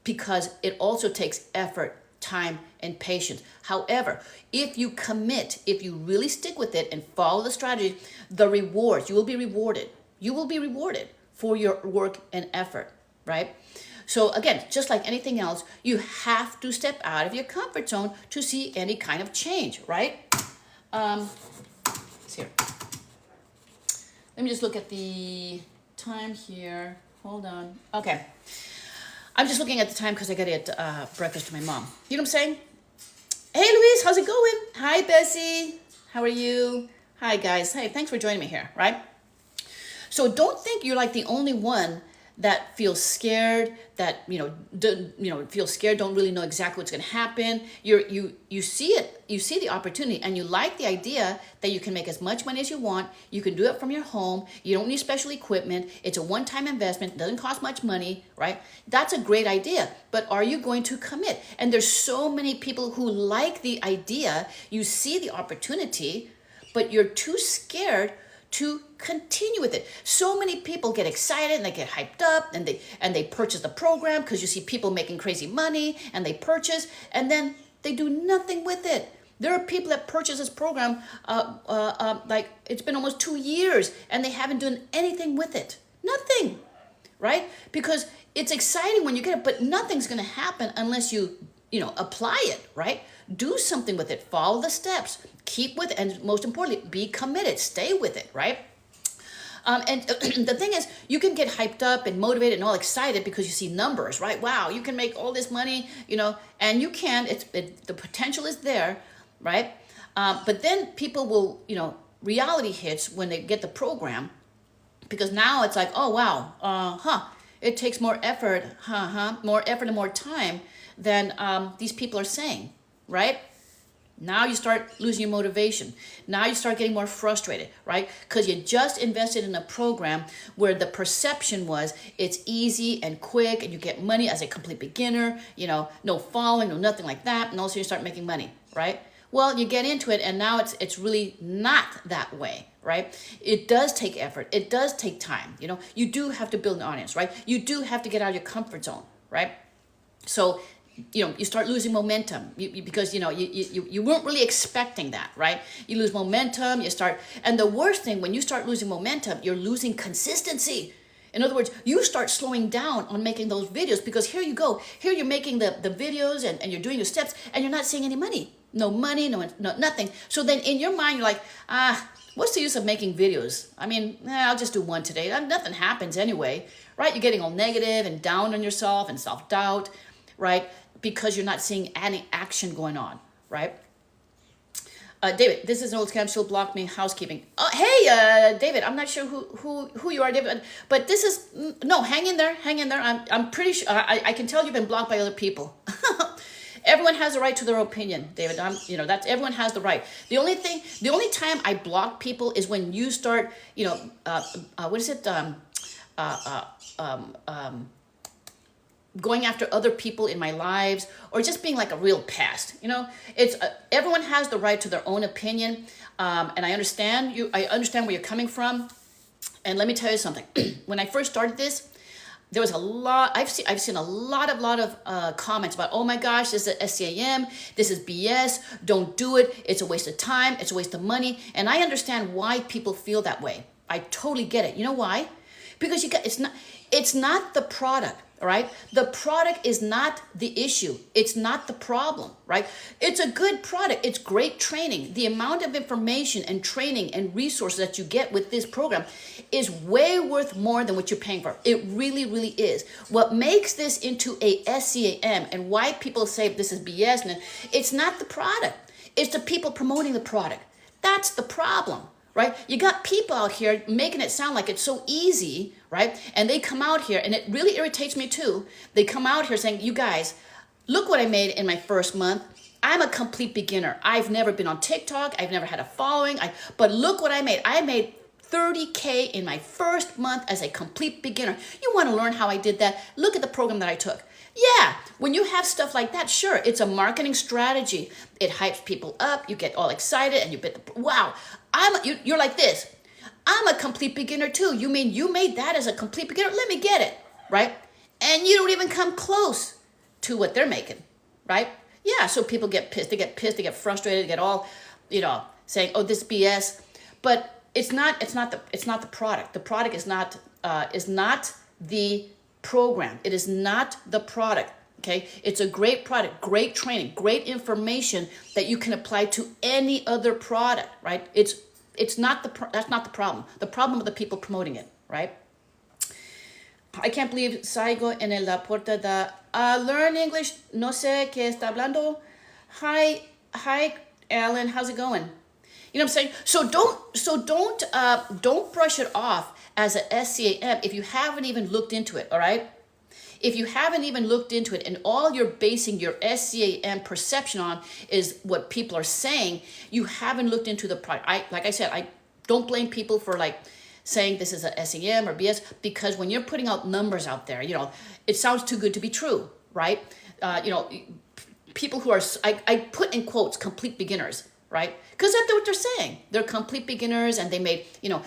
because it also takes effort, time, and patience. However, if you commit, if you really stick with it and follow the strategy, the rewards, you will be rewarded. You will be rewarded for your work and effort, right? So again, just like anything else, you have to step out of your comfort zone to see any kind of change, right? Let's see here. Let me just look at the time here. Hold on. Okay. I'm just looking at the time because I got to get breakfast to my mom. You know what I'm saying? Hey, Louise, how's it going? Hi, Bessie. How are you? Hi, guys. Hey, thanks for joining me here, right? So don't think you're like the only one that feels scared, that feel scared, don't really know exactly what's going to happen. You see it, you see the opportunity, and you like the idea that you can make as much money as you want. You can do it from your home. You don't need special equipment. It's a one-time investment. It doesn't cost much money, right? That's a great idea, but are you going to commit? And there's so many people who like the idea. You see the opportunity, but you're too scared to continue with it. So many people get excited and they get hyped up and they purchase the program because you see people making crazy money and they purchase and then they do nothing with it. There are people that purchase this program like it's been almost 2 years and they haven't done anything with it. Nothing, right? Because it's exciting when you get it, but nothing's going to happen unless you apply it, right? Do something with it. Follow the steps. Keep with it. And most importantly, be committed. Stay with it, right? And the thing is, you can get hyped up and motivated and all excited because you see numbers, right? Wow, you can make all this money, and you can. The potential is there, right? But then people will, reality hits when they get the program because now it's like, oh, wow, it takes more effort, more effort and more time than these people are saying, right? Now you start losing your motivation. Now you start getting more frustrated, right? Because you just invested in a program where the perception was it's easy and quick and you get money as a complete beginner, no following, no nothing like that. And also you start making money, right? Well, you get into it and now it's really not that way, right? It does take effort. It does take time. You do have to build an audience, right? You do have to get out of your comfort zone, right? So you start losing momentum because you weren't really expecting that, right? You lose momentum, and the worst thing, when you start losing momentum, you're losing consistency. In other words, you start slowing down on making those videos because here you go. Here you're making the videos and you're doing your steps and you're not seeing any money. No money, no nothing. So then in your mind, you're like, what's the use of making videos? I mean, I'll just do one today. Nothing happens anyway, right? You're getting all negative and down on yourself and self-doubt, right? Because you're not seeing any action going on, right? David, this is an old scam. She'll block me. Housekeeping. Hey, David, I'm not sure who you are, David, but this is no. Hang in there. I'm pretty sure. I can tell you've been blocked by other people. Everyone has the right to their opinion, David. That's everyone has the right. The only time I block people is when you start, what is it? Going after other people in my lives, or just being like a real pest. It's everyone has the right to their own opinion, and I understand you. I understand where you're coming from, and let me tell you something. When I first started this, there was a lot. I've seen a lot of comments about, oh my gosh, this is SCAM, this is BS. Don't do it. It's a waste of time. It's a waste of money. And I understand why people feel that way. I totally get it. You know why? Because it's not the product. All right. The product is not the issue. It's not the problem, right? It's a good product. It's great training. The amount of information and training and resources that you get with this program is way worth more than what you're paying for. It really, really is. What makes this into a SCAM and why people say this is BS, and it's not the product. It's the people promoting the product. That's the problem. Right? You got people out here making it sound like it's so easy, right? And they come out here, and it really irritates me too. They come out here saying, you guys, look what I made in my first month. I'm a complete beginner. I've never been on TikTok. I've never had a following. But look what I made. I made $30K in my first month as a complete beginner. You want to learn how I did that? Look at the program that I took. Yeah, when you have stuff like that, sure, it's a marketing strategy. It hypes people up. You get all excited and you bet, wow, you're like this. I'm a complete beginner too. You mean you made that as a complete beginner? Let me get it, right? And you don't even come close to what they're making, right? Yeah, so people get pissed. They get frustrated, they get all, saying, oh, this BS. But it's not the product. The product is not the program. It is not the product. Okay, it's a great product, great training, great information that you can apply to any other product, right? That's not the problem. The problem are the people promoting it, right? I can't believe Saigo en la puerta da learn English. No sé qué está hablando. Hi, Alan. How's it going? You know what I'm saying? So don't brush it off as a SCAM if you haven't even looked into it. All right. If you haven't even looked into it and all you're basing your SCAM perception on is what people are saying, you haven't looked into the product. Like I said, I don't blame people for saying this is a SCAM or BS, because when you're putting out numbers out there, it sounds too good to be true, right? People who are, I put in quotes, complete beginners, right? Because that's what they're saying. They're complete beginners, and they made,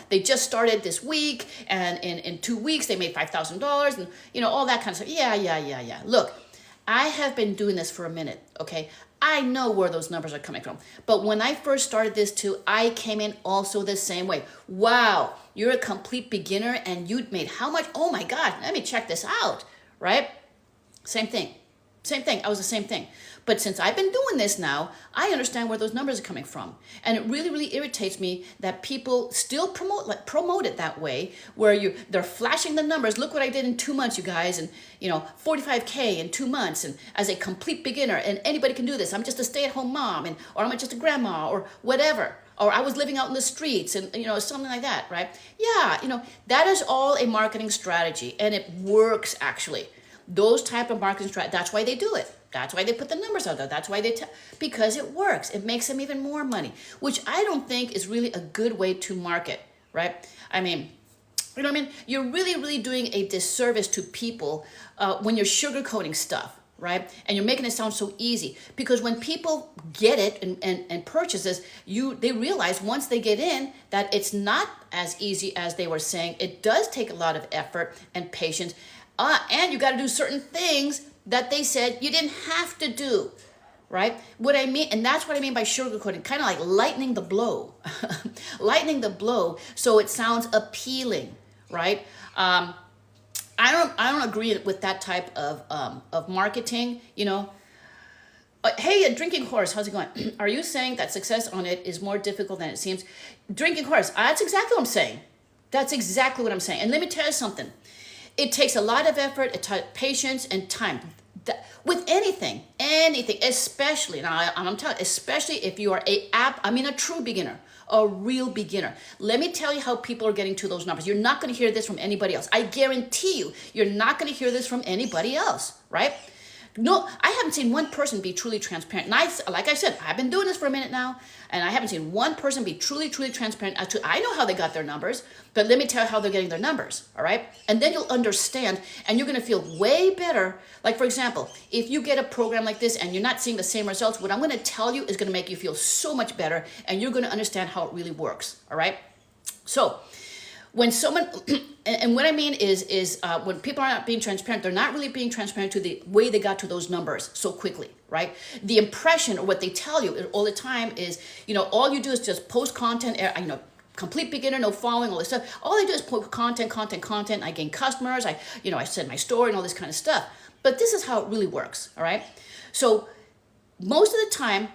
they just started this week, and in 2 weeks they made $5,000, and all that kind of stuff. Yeah. Look, I have been doing this for a minute, okay? I know where those numbers are coming from. But when I first started this too, I came in also the same way. Wow, you're a complete beginner and you made how much? Oh my God, let me check this out, right? Same thing. I was the same thing. But since I've been doing this now, I understand where those numbers are coming from. And it really, really irritates me that people still promote it that way, where they're flashing the numbers. Look what I did in 2 months, you guys, and 45K in 2 months, and as a complete beginner, and anybody can do this. I'm just a stay-at-home mom, or I'm just a grandma, or whatever. Or I was living out in the streets, and something like that, right? Yeah, that is all a marketing strategy, and it works actually. Those type of marketing strategies, that's why they do it. That's why they put the numbers out there. That's why because it works. It makes them even more money, which I don't think is really a good way to market, right? I mean, you know what I mean? You're really, really doing a disservice to people when you're sugarcoating stuff, right? And you're making it sound so easy, because when people get it and purchase this, they realize once they get in that it's not as easy as they were saying. It does take a lot of effort and patience. And you got to do certain things that they said you didn't have to do, right? What I mean, and that's what I mean by sugarcoating, kind of like lightening the blow, so it sounds appealing, right? I don't agree with that type of marketing. Hey, Drinking Horse, how's it going? Are you saying that success on it is more difficult than it seems? Drinking Horse, that's exactly what I'm saying. That's exactly what I'm saying. And let me tell you something. It takes a lot of effort, patience, and time. With anything, especially, now I'm telling you, especially if you are a true beginner, a real beginner. Let me tell you how people are getting to those numbers. You're not going to hear this from anybody else. I guarantee you're not going to hear this from anybody else, right? No, I haven't seen one person be truly transparent. And like I said, I've been doing this for a minute now, and I haven't seen one person be truly, truly transparent. I know how they got their numbers, but let me tell you how they're getting their numbers, all right? And then you'll understand, and you're gonna feel way better. Like, for example, if you get a program like this and you're not seeing the same results, what I'm gonna tell you is gonna make you feel so much better, and you're gonna understand how it really works, all right? So, when someone, and what I mean is when people are not being transparent, they're not really being transparent to the way they got to those numbers so quickly, right? The impression, or what they tell you all the time is, all you do is just post content, complete beginner, no following, all this stuff. All I do is post content. I gain customers. I said my story and all this kind of stuff. But this is how it really works, all right? So most of the time,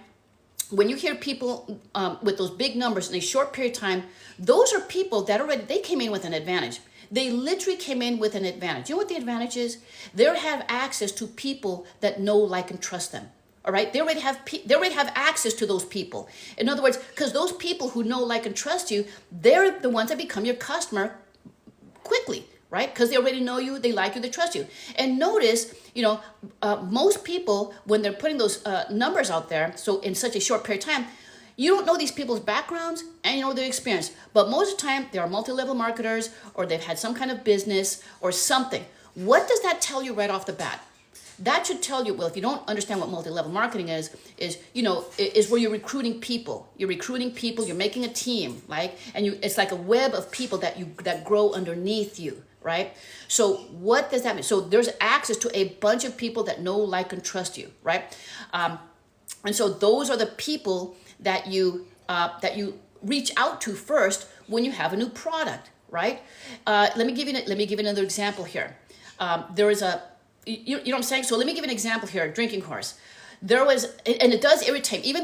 when you hear people with those big numbers in a short period of time, those are people that they came in with an advantage. They literally came in with an advantage. You know what the advantage is? They have access to people that know, like, and trust them. All right, they already have access to those people. In other words, because those people who know, like, and trust you, they're the ones that become your customer quickly, right? Because they already know you, they like you, they trust you. And notice, most people, when they're putting those numbers out there, so in such a short period of time, you don't know these people's backgrounds and you know their experience. But most of the time, they are multi-level marketers, or they've had some kind of business or something. What does that tell you right off the bat? That should tell you, well, if you don't understand what multi-level marketing is where you're recruiting people. You're recruiting people, you're making a team, right? And it's like a web of people that grow underneath you, right? So what does that mean? So there's access to a bunch of people that know, like, and trust you, right? And so those are the people that you reach out to first when you have a new product, right? Let me give you another example here. There is you know what I'm saying? So let me give you an example here. Drinking Horse. There was, and it does irritate me, even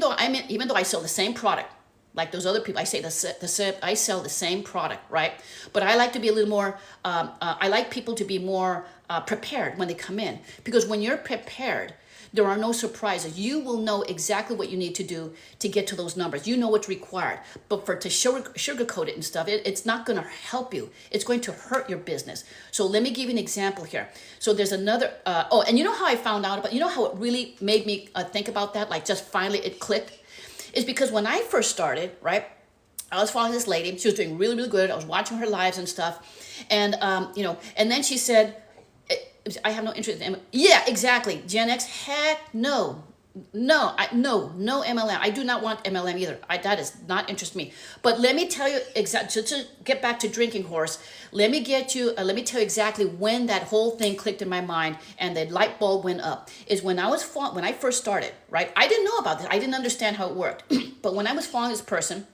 though I sell the same product, like those other people. I sell the same product, right? But I like to be a little more. I like people to be more prepared when they come in, because when you're prepared, there are no surprises. You will know exactly what you need to do to get to those numbers. You know what's required. But to sugarcoat it and stuff, it's not going to help you. It's going to hurt your business. So let me give you an example here. So there's another, and you know how I found out about, you know how it really made me think about that? Like, just finally it clicked? Is because when I first started, right, I was following this lady. She was doing really, really good. I was watching her lives and stuff. And, and then she said, I have no interest in MLM. Yeah, exactly. Gen X, heck no. No MLM. I do not want MLM either. That does not interest me. But let me tell you exactly, to get back to Drinking Horse, let me tell you exactly when that whole thing clicked in my mind and the light bulb went up. Is when I first started, right? I didn't know about this. I didn't understand how it worked. But when I was following this person,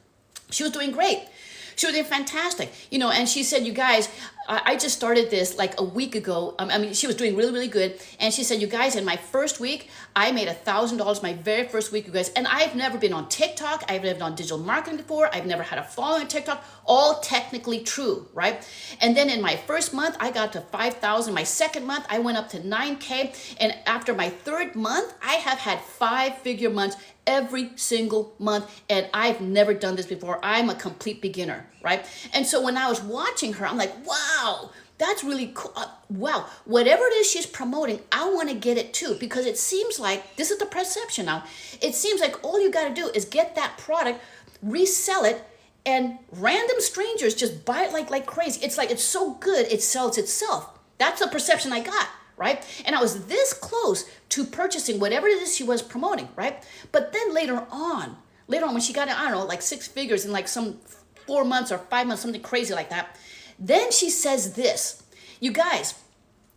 she was doing great. She was doing fantastic, and she said, you guys, I just started this like a week ago. She was doing really, really good. And she said, you guys, in my first week, I made $1,000 my very first week, you guys. And I've never been on TikTok. I've never done digital marketing before. I've never had a following on TikTok. All technically true, right? And then in my first month, I got to 5,000. My second month, I went up to 9K. And after my third month, I have had 5-figure months every single month, and I've never done this before. I'm a complete beginner, right? And so when I was watching her, I'm like, wow, that's really cool. Wow, whatever it is she's promoting, I want to get it too, because it seems like, this is the perception now, it seems like all you got to do is get that product, resell it, and random strangers just buy it like crazy. It's like, it's so good, it sells itself. That's the perception I got. Right? And I was this close to purchasing whatever it is she was promoting, right? But then later on when she got, I don't know, like 6 figures in like some 4 months or 5 months, something crazy like that, then she says this. You guys,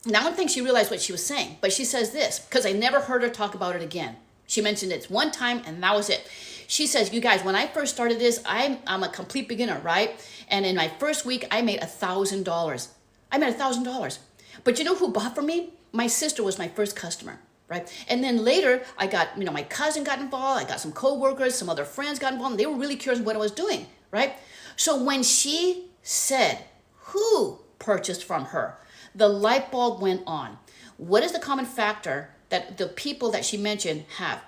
now I don't think she realized what she was saying, but she says this, because I never heard her talk about it again. She mentioned it one time and that was it. She says, you guys, when I first started this, I'm a complete beginner, right? And in my first week, I made $1,000. I made $1,000. But you know who bought from me? My sister was my first customer, right? And then later, I got, my cousin got involved. I got some coworkers, some other friends got involved. And they were really curious what I was doing, right? So when she said who purchased from her, the light bulb went on. What is the common factor that the people that she mentioned have?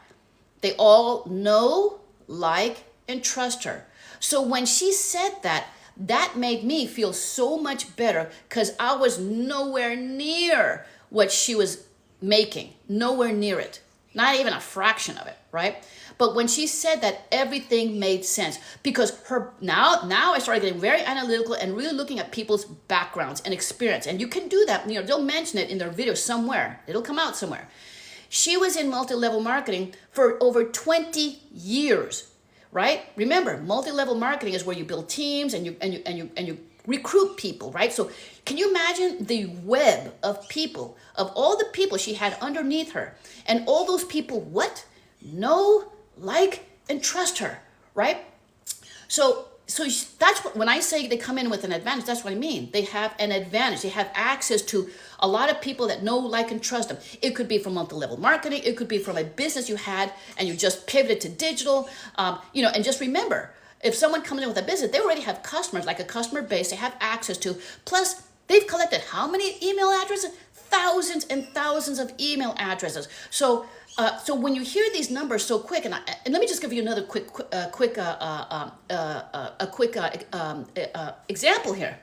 They all know, like, and trust her. So when she said that, that made me feel so much better, because I was nowhere near what she was making, nowhere near it, not even a fraction of it, right? But when she said that, everything made sense, because her now I started getting very analytical and really looking at people's backgrounds and experience. And you can do that, they'll mention it in their video somewhere. It'll come out somewhere. She was in multi-level marketing for over 20 years, right? Remember, multi-level marketing is where you build teams and you recruit people, right? So can you imagine the web of people, of all the people she had underneath her, and all those people, what? Know, like, and trust her, right? So that's what, when I say they come in with an advantage, that's what I mean. They have an advantage. They have access to a lot of people that know, like, and trust them. It could be from multi-level marketing. It could be from a business you had and you just pivoted to digital, and just remember, if someone comes in with a business, they already have customers, like a customer base they have access to. Plus, they've collected how many email addresses? Thousands and thousands of email addresses. So when you hear these numbers so quick, and let me just give you another quick example here,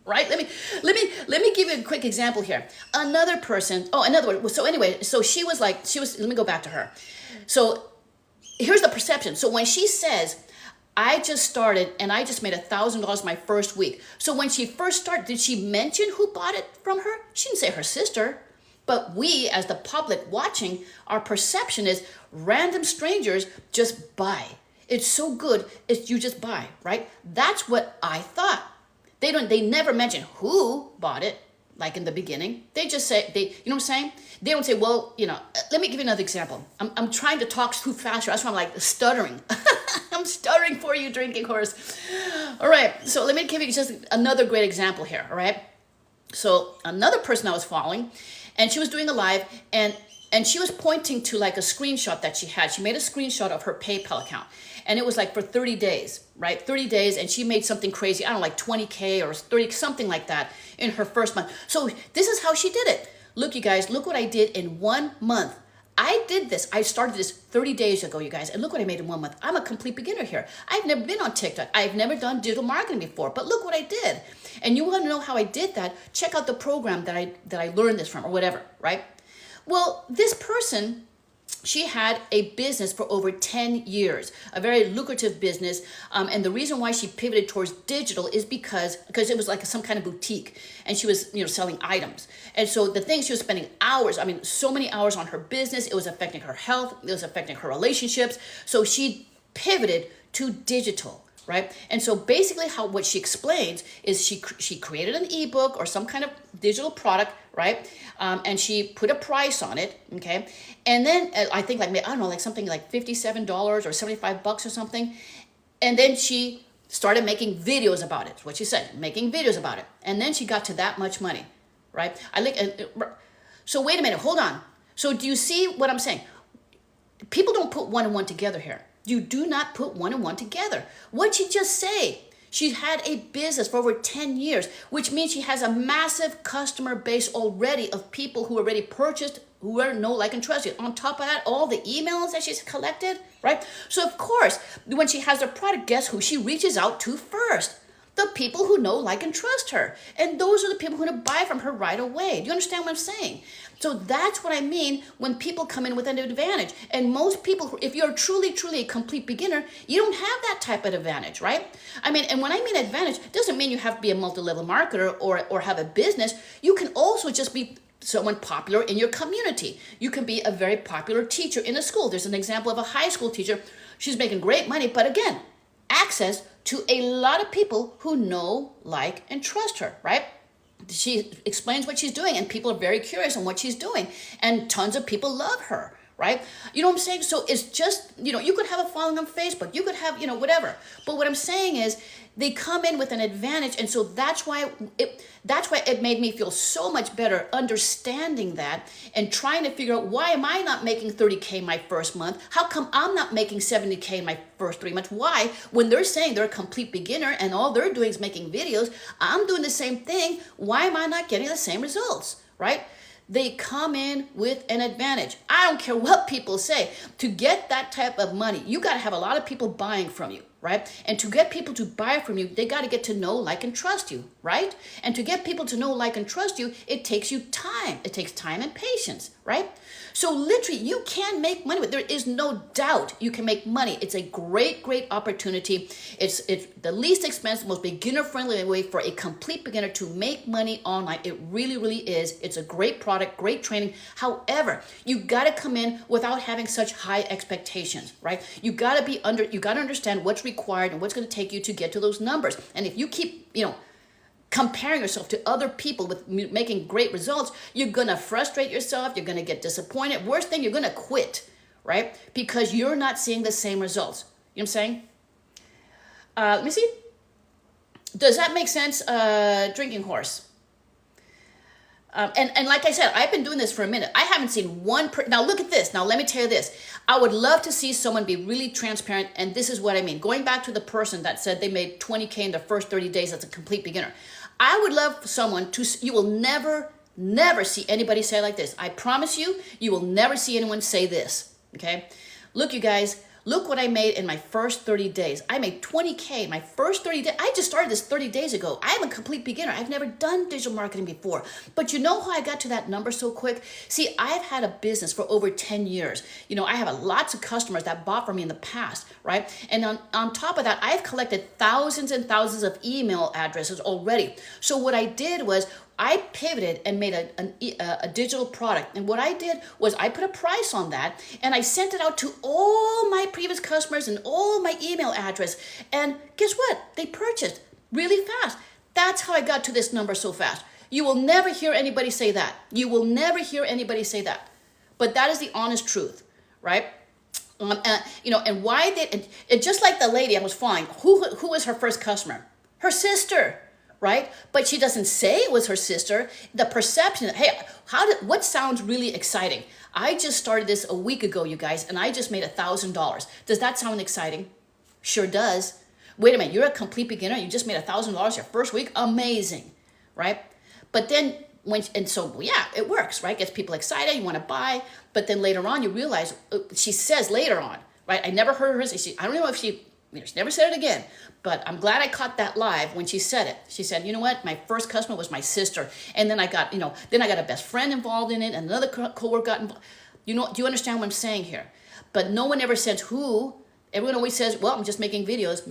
right? Let me give you a quick example here. Another person. Oh, another one. So anyway, so she was. Let me go back to her. So here's the perception. So when she says, I just started and I just made $1,000 my first week. So when she first started, did she mention who bought it from her? She didn't say her sister. But we, as the public watching, our perception is random strangers just buy. It's so good, you just buy, right? That's what I thought. They never mention who bought it, like in the beginning. They just say, you know what I'm saying? They don't say, well, let me give you another example. I'm trying to talk too fast. That's why I'm like stuttering. I'm stuttering for you, drinking horse. All right, so let me give you just another great example here, all right? So another person I was following, and she was doing a live, and she was pointing to like a screenshot that she had. She made a screenshot of her PayPal account, and it was like for 30 days, right? 30 days, and she made something crazy. I don't know, like 20K or 30, something like that in her first month. So this is how she did it. Look, you guys, look what I did in 1 month. I did this. I started this 30 days ago, you guys, and look what I made in 1 month. I'm a complete beginner here. I've never been on TikTok. I've never done digital marketing before, but look what I did. And you want to know how I did that? Check out the program that I learned this from, or whatever, right? Well, this person, she had a business for over 10 years, a very lucrative business. And the reason why she pivoted towards digital is because it was like some kind of boutique, and she was, selling items. And so the thing, she was spending hours, so many hours on her business. It was affecting her health. It was affecting her relationships. So she pivoted to digital. Right? And so basically what she explains is she created an ebook or some kind of digital product, right? And she put a price on it, okay? And then I think something like $57 or $75 or something. And then she started making videos about it. That's what she said, making videos about it. And then she got to that much money, right? So wait a minute, hold on. So do you see what I'm saying? People don't put one and one together here. You do not put one and one together. What'd she just say? She had a business for over 10 years, which means she has a massive customer base already of people who already purchased, who are know, like, and trusted. On top of that, all the emails that she's collected, right? So of course, when she has her product, guess who she reaches out to first? The people who know, like, and trust her. And those are the people who are going to buy from her right away. Do you understand what I'm saying? So that's what I mean when people come in with an advantage. And most people, if you're truly a complete beginner, you don't have that type of advantage, right? And when I mean advantage, it doesn't mean you have to be a multi-level marketer or have a business. You can also just be someone popular in your community. You can be a very popular teacher in a school. There's an example of a high school teacher. She's making great money, but again, access to a lot of people who know, like, and trust her, right? She explains what she's doing, and people are very curious on what she's doing, and tons of people love her, right? You know what I'm saying? So it's just, you could have a following on Facebook, you could have, whatever. But what I'm saying is they come in with an advantage, and so that's why it made me feel so much better understanding that and trying to figure out, why am I not making 30K my first month? How come I'm not making 70K in my first 3 months? Why? When they're saying they're a complete beginner and all they're doing is making videos, I'm doing the same thing. Why am I not getting the same results, right? They come in with an advantage. I don't care what people say. To get that type of money, you got to have a lot of people buying from you, right? And to get people to buy from you, they got to get to know, like, and trust you, right? And to get people to know, like, and trust you, it takes you time. It takes time and patience, right? So literally, you can make money. There is no doubt you can make money. It's a great, great opportunity. It's the least expensive, most beginner-friendly way for a complete beginner to make money online. It really, really is. It's a great product, great training. However, you got to come in without having such high expectations, right? You got to understand what's required and what's going to take you to get to those numbers. And if you keep, comparing yourself to other people with making great results, you're going to frustrate yourself. You're going to get disappointed. Worst thing, you're going to quit, right? Because you're not seeing the same results. You know what I'm saying? Let me see. Does that make sense? Drinking horse. And like I said, I've been doing this for a minute. I haven't seen one now look at this. Now let me tell you this. I would love to see someone be really transparent, and this is what I mean. Going back to the person that said they made 20K in their first 30 days as a complete beginner. I would love someone you will never see anybody say like this. I promise you, you will never see anyone say this, okay? Look, you guys, look what I made in my first 30 days. I made 20K in my first 30 days. I just started this 30 days ago. I am a complete beginner. I've never done digital marketing before. But you know how I got to that number so quick? See, I've had a business for over 10 years. I have lots of customers that bought from me in the past, right? And on top of that, I've collected thousands and thousands of email addresses already. So what I did was I pivoted and made a digital product. And what I did was I put a price on that and I sent it out to all my previous customers and all my email address. And guess what? They purchased really fast. That's how I got to this number so fast. You will never hear anybody say that. You will never hear anybody say that. But that is the honest truth, right? And why did, and just like the lady I was following, who was her first customer? Her sister. Right? But she doesn't say it was her sister. The perception, hey, what sounds really exciting? I just started this a week ago, you guys, and I just made $1,000. Does that sound exciting? Sure does. Wait a minute, you're a complete beginner. You just made $1,000 your first week. Amazing, right? But then it works, right? Gets people excited. You want to buy, but then later on you realize she says later on, right? I never heard her say. I don't know if she never said it again, but I'm glad I caught that live when she said it. She said, you know what? My first customer was my sister. And then I got, then I got a best friend involved in it and another coworker got involved. Do you understand what I'm saying here? But no one ever says who. Everyone always says, well, I'm just making videos.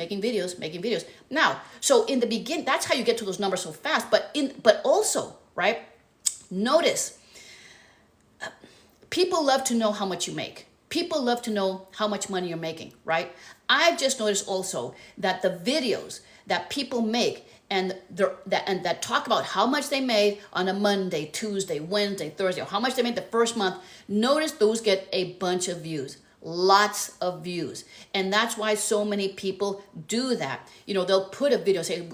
Now, so in the beginning, that's how you get to those numbers so fast. But also, right? Notice, people love to know how much you make. People love to know how much money you're making, right? I've just noticed also that the videos that people make and that talk about how much they made on a Monday, Tuesday, Wednesday, Thursday, or how much they made the first month, notice those get a bunch of views, lots of views. And that's why so many people do that. They'll put a video, say,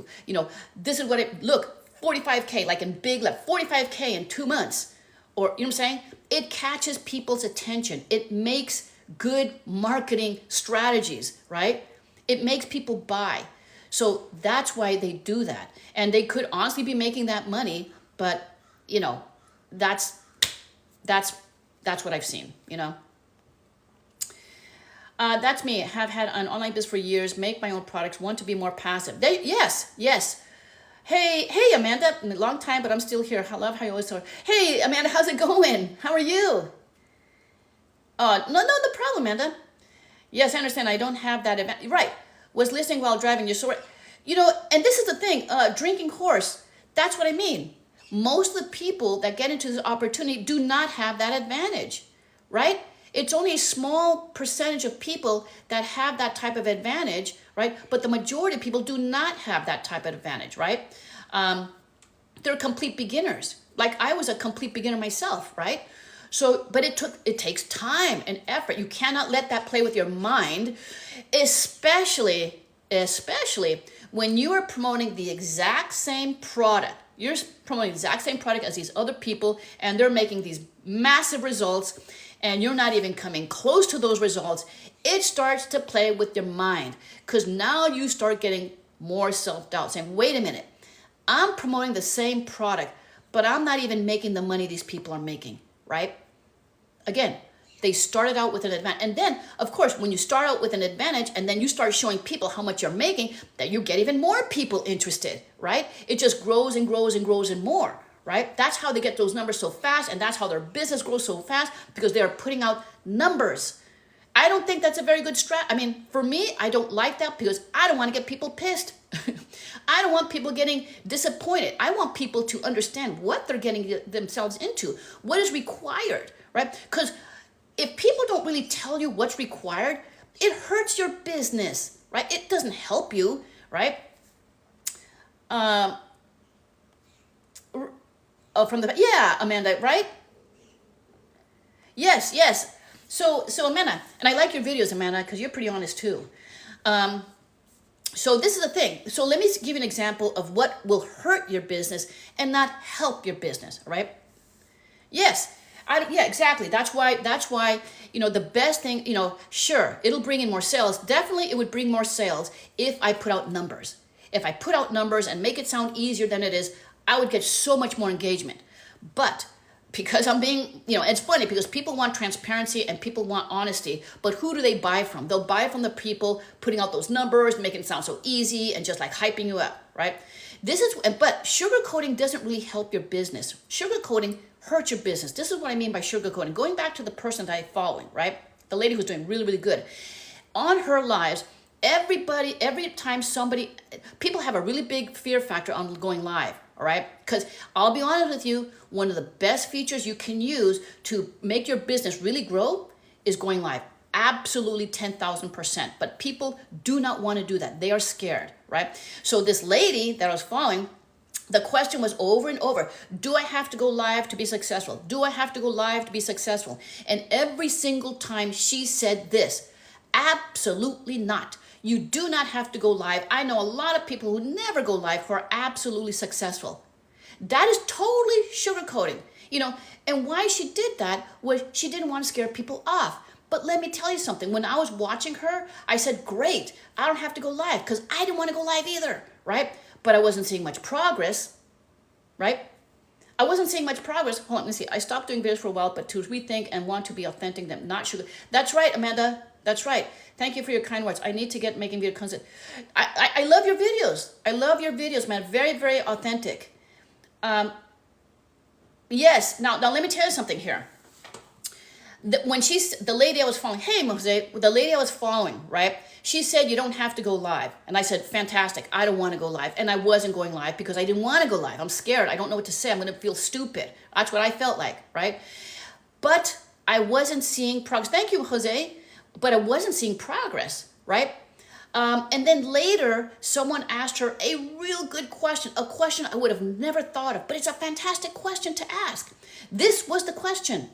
this is what look, 45K, like in big, like 45K in 2 months. Or, you know what I'm saying? It catches people's attention. It makes good marketing strategies, right? It makes people buy. So that's why they do that. And they could honestly be making that money, but, that's what I've seen, That's me. I have had an online business for years, make my own products, want to be more passive. Yes. Hey, Amanda, long time, but I'm still here. I love how you always talk. Hey, Amanda, how's it going? How are you? No problem, Amanda. Yes, I understand. I don't have that event. Right. Was listening while driving. You're so right. And this is the thing, drinking horse. That's what I mean. Most of the people that get into this opportunity do not have that advantage, right? It's only a small percentage of people that have that type of advantage, right? But the majority of people do not have that type of advantage, right? They're complete beginners. Like I was a complete beginner myself, right? So, but it takes time and effort. You cannot let that play with your mind, especially when you are promoting the exact same product. You're promoting the exact same product as these other people, and they're making these massive results, and you're not even coming close to those results. It starts to play with your mind, because now you start getting more self-doubt, saying, wait a minute, I'm promoting the same product, but I'm not even making the money these people are making, right? Again, They started out with an advantage. And then, of course, when you start out with an advantage and then you start showing people how much you're making, that you get even more people interested, right? It just grows and grows and grows and more, right? That's how they get those numbers so fast, and that's how their business grows so fast, because they're putting out numbers. I don't think that's a very good strat. I mean, for me, I don't like that because I don't want to get people pissed. I don't want people getting disappointed. I want people to understand what they're getting themselves into, what is required, right? Because if people don't really tell you what's required, it hurts your business, right? It doesn't help you, right? Yeah, Amanda, right? Yes. So Amanda, and I like your videos, Amanda, because you're pretty honest too. So this is the thing. So let me give you an example of what will hurt your business and not help your business, right? Yes. Yeah, exactly. That's why, the best thing, sure, it'll bring in more sales. Definitely it would bring more sales if I put out numbers. If I put out numbers and make it sound easier than it is, I would get so much more engagement. But because I'm being, it's funny because people want transparency and people want honesty, but who do they buy from? They'll buy from the people putting out those numbers, making it sound so easy and just like hyping you up, right? But sugarcoating doesn't really help your business. Sugarcoating hurts your business. This is what I mean by sugarcoating. Going back to the person that I'm following, right? The lady who's doing really, really good. On her lives, every time people have a really big fear factor on going live, all right? Because I'll be honest with you, one of the best features you can use to make your business really grow is going live. Absolutely 10,000%. But people do not want to do that. They are scared, right? So this lady that I was following, the question was over and over, do I have to go live to be successful? Do I have to go live to be successful? And every single time she said this, absolutely not. You do not have to go live. I know a lot of people who never go live who are absolutely successful. That is totally sugarcoating, and why she did that was she didn't want to scare people off. But let me tell you something. When I was watching her, I said, great, I don't have to go live because I didn't want to go live either, right? But I wasn't seeing much progress, right? I wasn't seeing much progress. Hold on, let me see. I stopped doing videos for a while, but to rethink and want to be authentic, them not sugar. That's right, Amanda. That's right. Thank you for your kind words. I need to get making video content. I love your videos. I love your videos, man. Very, very authentic. Yes. Now let me tell you something here. The lady I was following, hey, Jose, the lady I was following, right? She said, you don't have to go live. And I said, fantastic. I don't want to go live. And I wasn't going live because I didn't want to go live. I'm scared. I don't know what to say. I'm going to feel stupid. That's what I felt like, right? But I wasn't seeing progress. Thank you, Jose. But I wasn't seeing progress, right? And then later, someone asked her a real good question, a question I would have never thought of, but it's a fantastic question to ask. This was the question.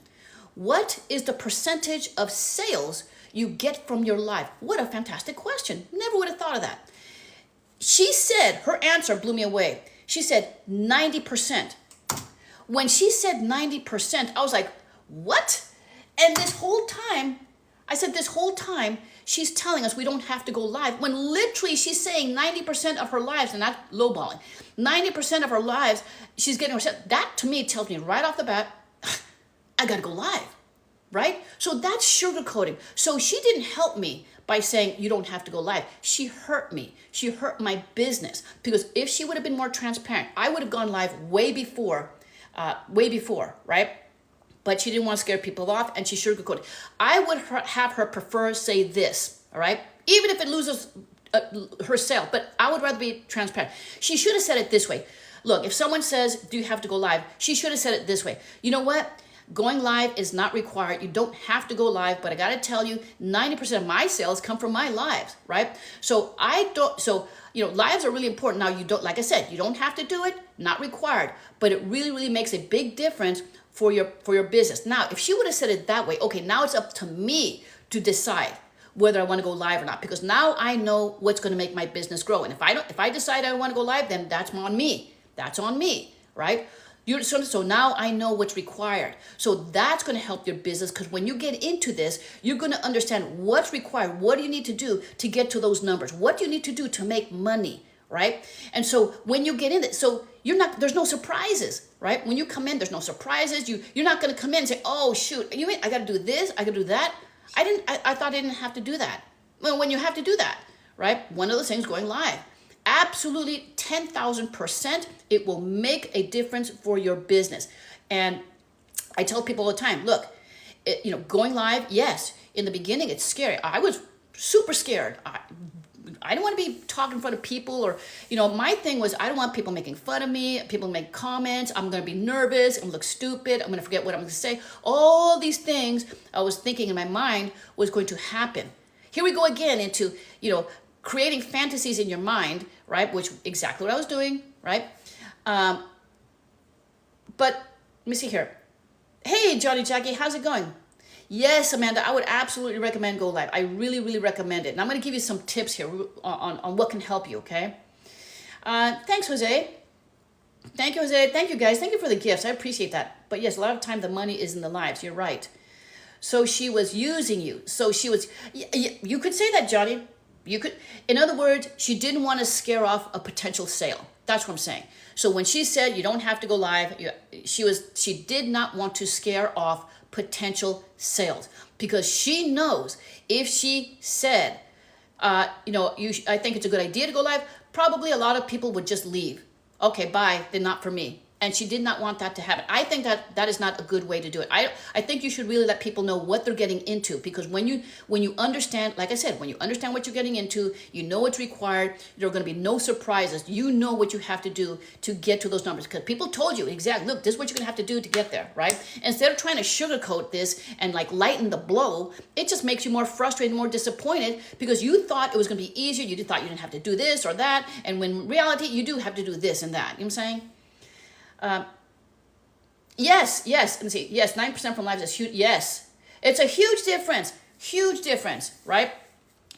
What is the percentage of sales you get from your live? What a fantastic question. Never would have thought of that. She said, her answer blew me away. She said 90%. When she said 90%, I was like, what? And this whole time, she's telling us we don't have to go live, when literally she's saying 90% of her lives, and not lowballing, 90% of her lives, she's getting herself. That to me tells me right off the bat, I got to go live, right? So that's sugarcoating. So she didn't help me by saying you don't have to go live. She hurt me. She hurt my business, because if she would have been more transparent, I would have gone live way before, right? But she didn't want to scare people off, and she sugarcoated. I would have her prefer say this, all right? Even if it loses her sale, but I would rather be transparent. She should have said it this way. Look, if someone says, do you have to go live? She should have said it this way. You know what? Going live is not required. You don't have to go live, but I got to tell you, 90% of my sales come from my lives, right? So lives are really important. Now, you don't, like I said, you don't have to do it, not required, but it really, really makes a big difference for your business. Now, if she would have said it that way, okay, now it's up to me to decide whether I want to go live or not, because now I know what's going to make my business grow. And if I decide I want to go live, then that's on me. That's on me, right? So now I know what's required. So that's going to help your business, because when you get into this, you're going to understand what's required. What do you need to do to get to those numbers? What do you need to do to make money, right? And so when you get in it, so there's no surprises, right? When you come in, there's no surprises. You're not going to come in and say, oh shoot, I got to do this, I got to do that. I thought I didn't have to do that. Well, when you have to do that, right? One of those things, going live, absolutely 10,000%, it will make a difference for your business. And I tell people all the time, look, going live, yes, in the beginning, it's scary. I was super scared. I don't want to be talking in front of people, or, my thing was, I don't want people making fun of me, people make comments, I'm going to be nervous, I'm going to look stupid, I'm going to forget what I'm going to say. All these things I was thinking in my mind was going to happen. Here we go again into, creating fantasies in your mind, right? Which exactly what I was doing, right? But let me see here. Hey, Johnny Jackie, how's it going? Yes, Amanda, I would absolutely recommend Go Live. I really, really recommend it. And I'm going to give you some tips here on what can help you, okay? Thanks, Jose. Thank you, Jose. Thank you, guys. Thank you for the gifts. I appreciate that. But yes, a lot of time the money is in the lives. You're right. So she was using you. So she was, you could say that, Johnny. You could, in other words, she didn't want to scare off a potential sale. That's what I'm saying. So when she said you don't have to go live, she did not want to scare off potential sales, because she knows if she said, I think it's a good idea to go live, probably a lot of people would just leave. Okay, bye, then not for me. And she did not want that to happen. I think that is not a good way to do it. I think you should really let people know what they're getting into, because when you understand, like I said, when you understand what you're getting into, you know what's required, there are going to be no surprises. You know what you have to do to get to those numbers, because people told you exactly, look, this is what you're going to have to do to get there, right? Instead of trying to sugarcoat this and like lighten the blow, it just makes you more frustrated, more disappointed, because you thought it was going to be easier. You thought you didn't have to do this or that. And when in reality, you do have to do this and that. You know what I'm saying? Yes. Let me see. Yes, 9% from lives is huge. Yes, it's a huge difference, right?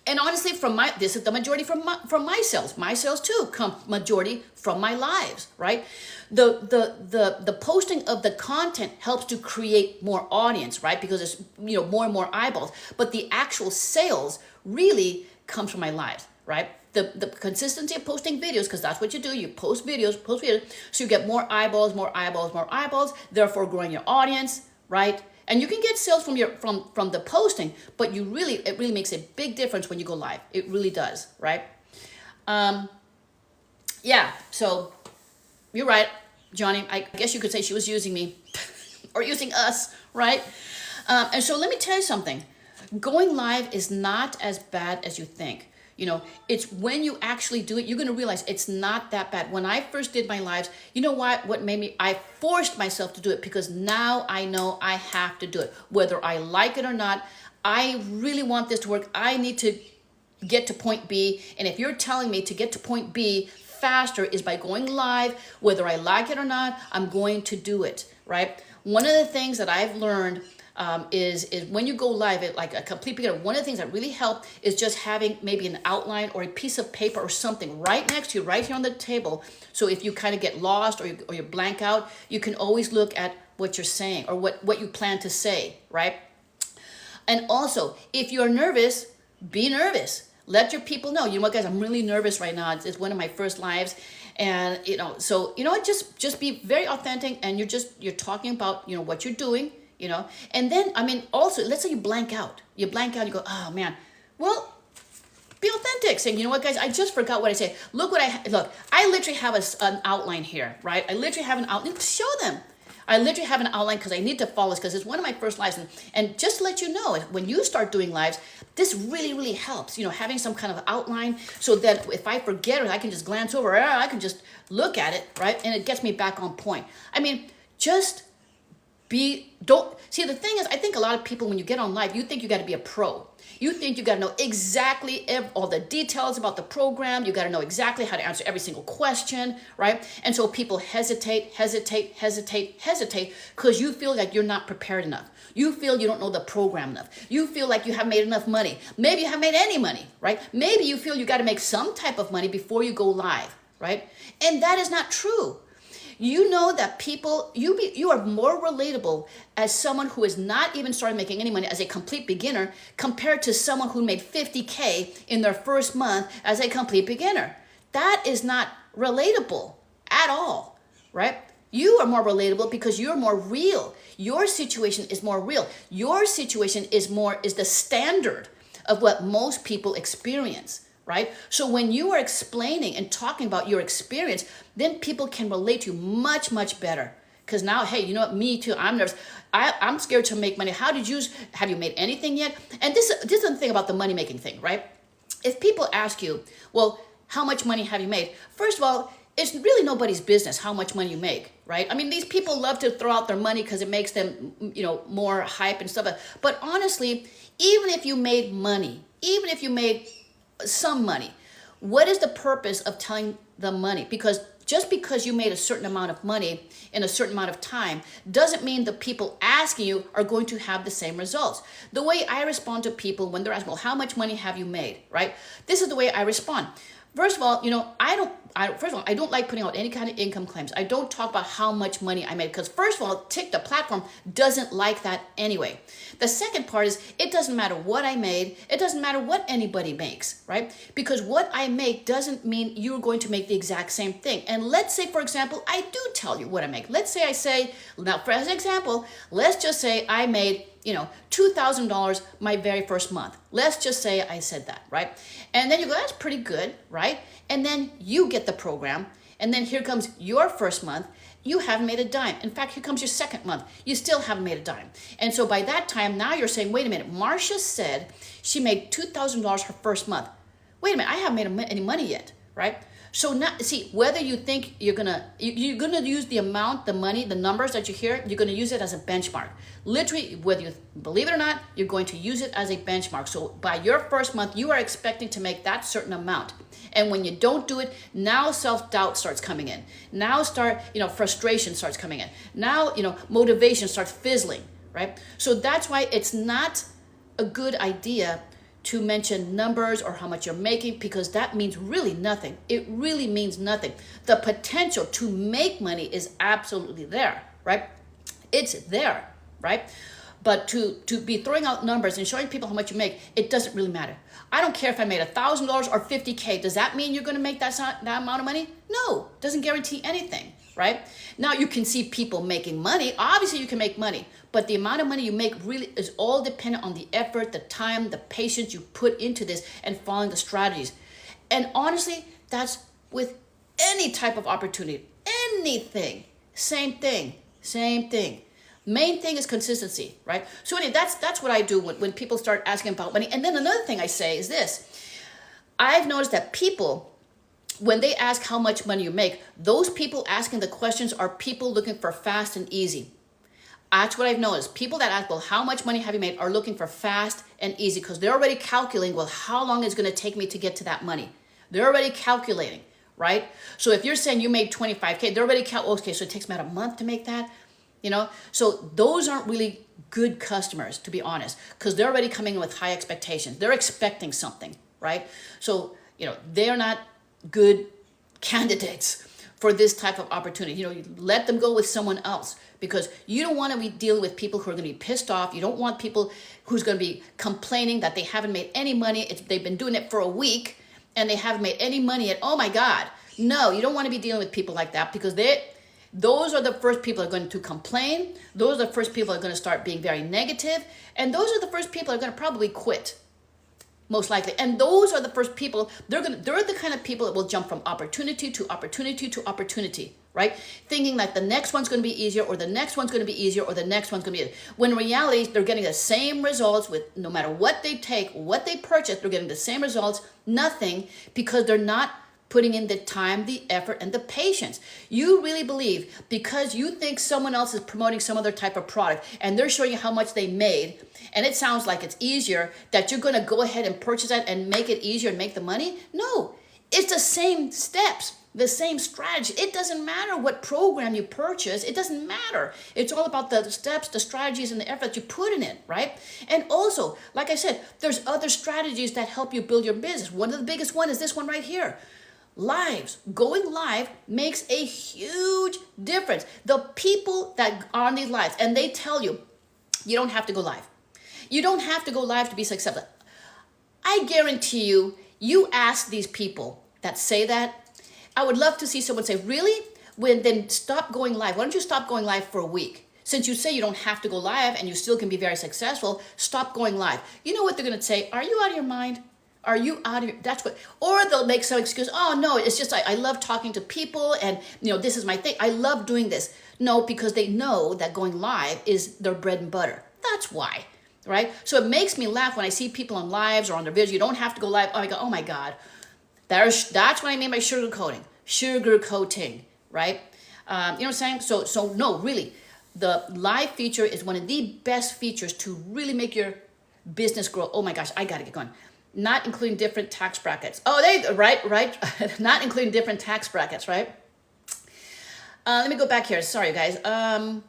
And honestly, this is the majority from my sales. My sales too come majority from my lives, right? The posting of the content helps to create more audience, right? Because it's more and more eyeballs. But the actual sales really comes from my lives, right? The consistency of posting videos, because that's what you do. You post videos, so you get more eyeballs, therefore growing your audience, right? And you can get sales from the posting, but it really makes a big difference when you go live. It really does, right? Yeah, so you're right, Johnny. I guess you could say she was using me or using us, right? And so let me tell you something. Going live is not as bad as you think. It's when you actually do it, you're going to realize it's not that bad. When I first did my lives, you know what made me, I forced myself to do it, because now I know I have to do it. Whether I like it or not, I really want this to work. I need to get to point B. And if you're telling me to get to point B faster is by going live, whether I like it or not, I'm going to do it, right? One of the things that I've learned is when you go live, like a complete beginner, one of the things that really help is just having maybe an outline or a piece of paper or something right next to you, right here on the table. So if you kind of get lost or you blank out, you can always look at what you're saying or what you plan to say, right? And also, if you're nervous, be nervous. Let your people know, you know what, guys, I'm really nervous right now. It's one of my first lives. And, so, just be very authentic, and you're talking about, what you're doing. And then, also, let's say you blank out. You go, oh man, well, be authentic, saying, you know what, guys, I just forgot what I said. Look, I literally have an outline here, right? I literally have an outline. Show them. I literally have an outline because I need to follow this, because it's one of my first lives. And just to let you know, when you start doing lives, this really, really helps, having some kind of outline, so that if I forget it, I can just glance over, I can just look at it, right? And it gets me back on point. See, the thing is, I think a lot of people, when you get on live, you think you got to be a pro. You think you got to know exactly all the details about the program. You got to know exactly how to answer every single question, right? And so people hesitate, because you feel like you're not prepared enough. You feel you don't know the program enough. You feel like you haven't made enough money. Maybe you haven't made any money, right? Maybe you feel you got to make some type of money before you go live, right? And that is not true. You know that people, you are more relatable as someone who has not even started making any money as a complete beginner, compared to someone who made 50K in their first month as a complete beginner. That is not relatable at all, right? You are more relatable because you're more real. Your situation is more real. Your situation is the standard of what most people experience, right? So when you are explaining and talking about your experience, then people can relate to you much, much better. Because now, hey, you know what? Me too. I'm nervous. I'm scared to make money. Have you made anything yet? And this is the thing about the money making thing, right? If people ask you, well, how much money have you made? First of all, it's really nobody's business how much money you make, right? I mean, these people love to throw out their money because it makes them, more hype and stuff. But honestly, even if you made money, even if you made some money, what is the purpose of telling them money? Because just because you made a certain amount of money in a certain amount of time doesn't mean the people asking you are going to have the same results. The way I respond to people when they're asking, well, how much money have you made, right? This is the way I respond. First of all, I don't like putting out any kind of income claims. I don't talk about how much money I made because first of all, the platform doesn't like that anyway. The second part is it doesn't matter what I made. It doesn't matter what anybody makes, right? Because what I make doesn't mean you're going to make the exact same thing. And let's say, for example, I do tell you what I make. Let's say as an example, let's just say I made $2,000 my very first month. Let's just say I said that, right? And then you go, that's pretty good, right? And then you get the program. And then here comes your first month. You haven't made a dime. In fact, here comes your second month. You still haven't made a dime. And so by that time, now you're saying, wait a minute, Marcia said she made $2,000 her first month. Wait a minute, I haven't made any money yet, right? So whether you think you're gonna use the amount, the money, the numbers that you hear, you're gonna use it as a benchmark. Literally, whether you believe it or not, you're going to use it as a benchmark. So by your first month, you are expecting to make that certain amount. And when you don't do it, now self-doubt starts coming in. Now frustration starts coming in. Now, motivation starts fizzling, right? So that's why it's not a good idea to mention numbers or how much you're making because that means really nothing. It really means nothing. The potential to make money is absolutely there, right? It's there, right? But to be throwing out numbers and showing people how much you make, it doesn't really matter. I don't care if I made $1,000 or $50K. Does that mean you're going to make that amount of money? No, doesn't guarantee anything, right? Now you can see people making money. Obviously you can make money, but the amount of money you make really is all dependent on the effort, the time, the patience you put into this and following the strategies. And honestly, that's with any type of opportunity, anything, same thing. Main thing is consistency, right? So anyway, that's what I do when people start asking about money. And then another thing I say is this. I've noticed that people, when they ask how much money you make, those people asking the questions are people looking for fast and easy. That's what I've noticed. People that ask, well, how much money have you made are looking for fast and easy because they're already calculating, well, how long is it going to take me to get to that money? They're already calculating, right? So if you're saying you made 25K, they're already okay, so it takes me about a month to make that. So those aren't really good customers, to be honest, because they're already coming in with high expectations. They're expecting something, right? So, they're not good candidates for this type of opportunity. You let them go with someone else because you don't want to be dealing with people who are going to be pissed off. You don't want people who's going to be complaining that they haven't made any money. They've been doing it for a week and they haven't made any money yet. Oh my God. No, you don't want to be dealing with people like that because those are the first people who are going to complain. Those are the first people who are going to start being very negative. And those are the first people who are going to probably quit, most likely. And those are the first people, they're the kind of people that will jump from opportunity to opportunity to opportunity, right? Thinking like the next one's going to be easier or the next one's going to be easier or the next one's going to be easier. When in reality, they're getting the same results with no matter what they take, what they purchase, they're getting the same results, nothing, because they're not putting in the time, the effort, and the patience. You really believe because you think someone else is promoting some other type of product and they're showing you how much they made and it sounds like it's easier that you're going to go ahead and purchase that and make it easier and make the money? No, it's the same steps, the same strategy. It doesn't matter what program you purchase. It doesn't matter. It's all about the steps, the strategies, and the effort you put in it, right? And also, like I said, there's other strategies that help you build your business. One of the biggest one is this one right here. Lives. Going live makes a huge difference. The people that are on these lives, and they tell you, you don't have to go live. You don't have to go live to be successful. I guarantee you, you ask these people that say that, I would love to see someone say, really? Then stop going live. Why don't you stop going live for a week? Since you say you don't have to go live and you still can be very successful, stop going live. You know what they're going to say? Are you out of your mind? Are you out of your, that's what, or they'll make some excuse. Oh no, it's just, I love talking to people and this is my thing. I love doing this. No, because they know that going live is their bread and butter. That's why, right? So it makes me laugh when I see people on lives or on their videos. You don't have to go live. Oh, I go, oh my God. That's what I mean by sugarcoating, right? You know what I'm saying? So no, really, the live feature is one of the best features to really make your business grow. Oh my gosh, I got to get going. Not including different tax brackets. Oh, right. Not including different tax brackets, right? Let me go back here. Sorry, guys. I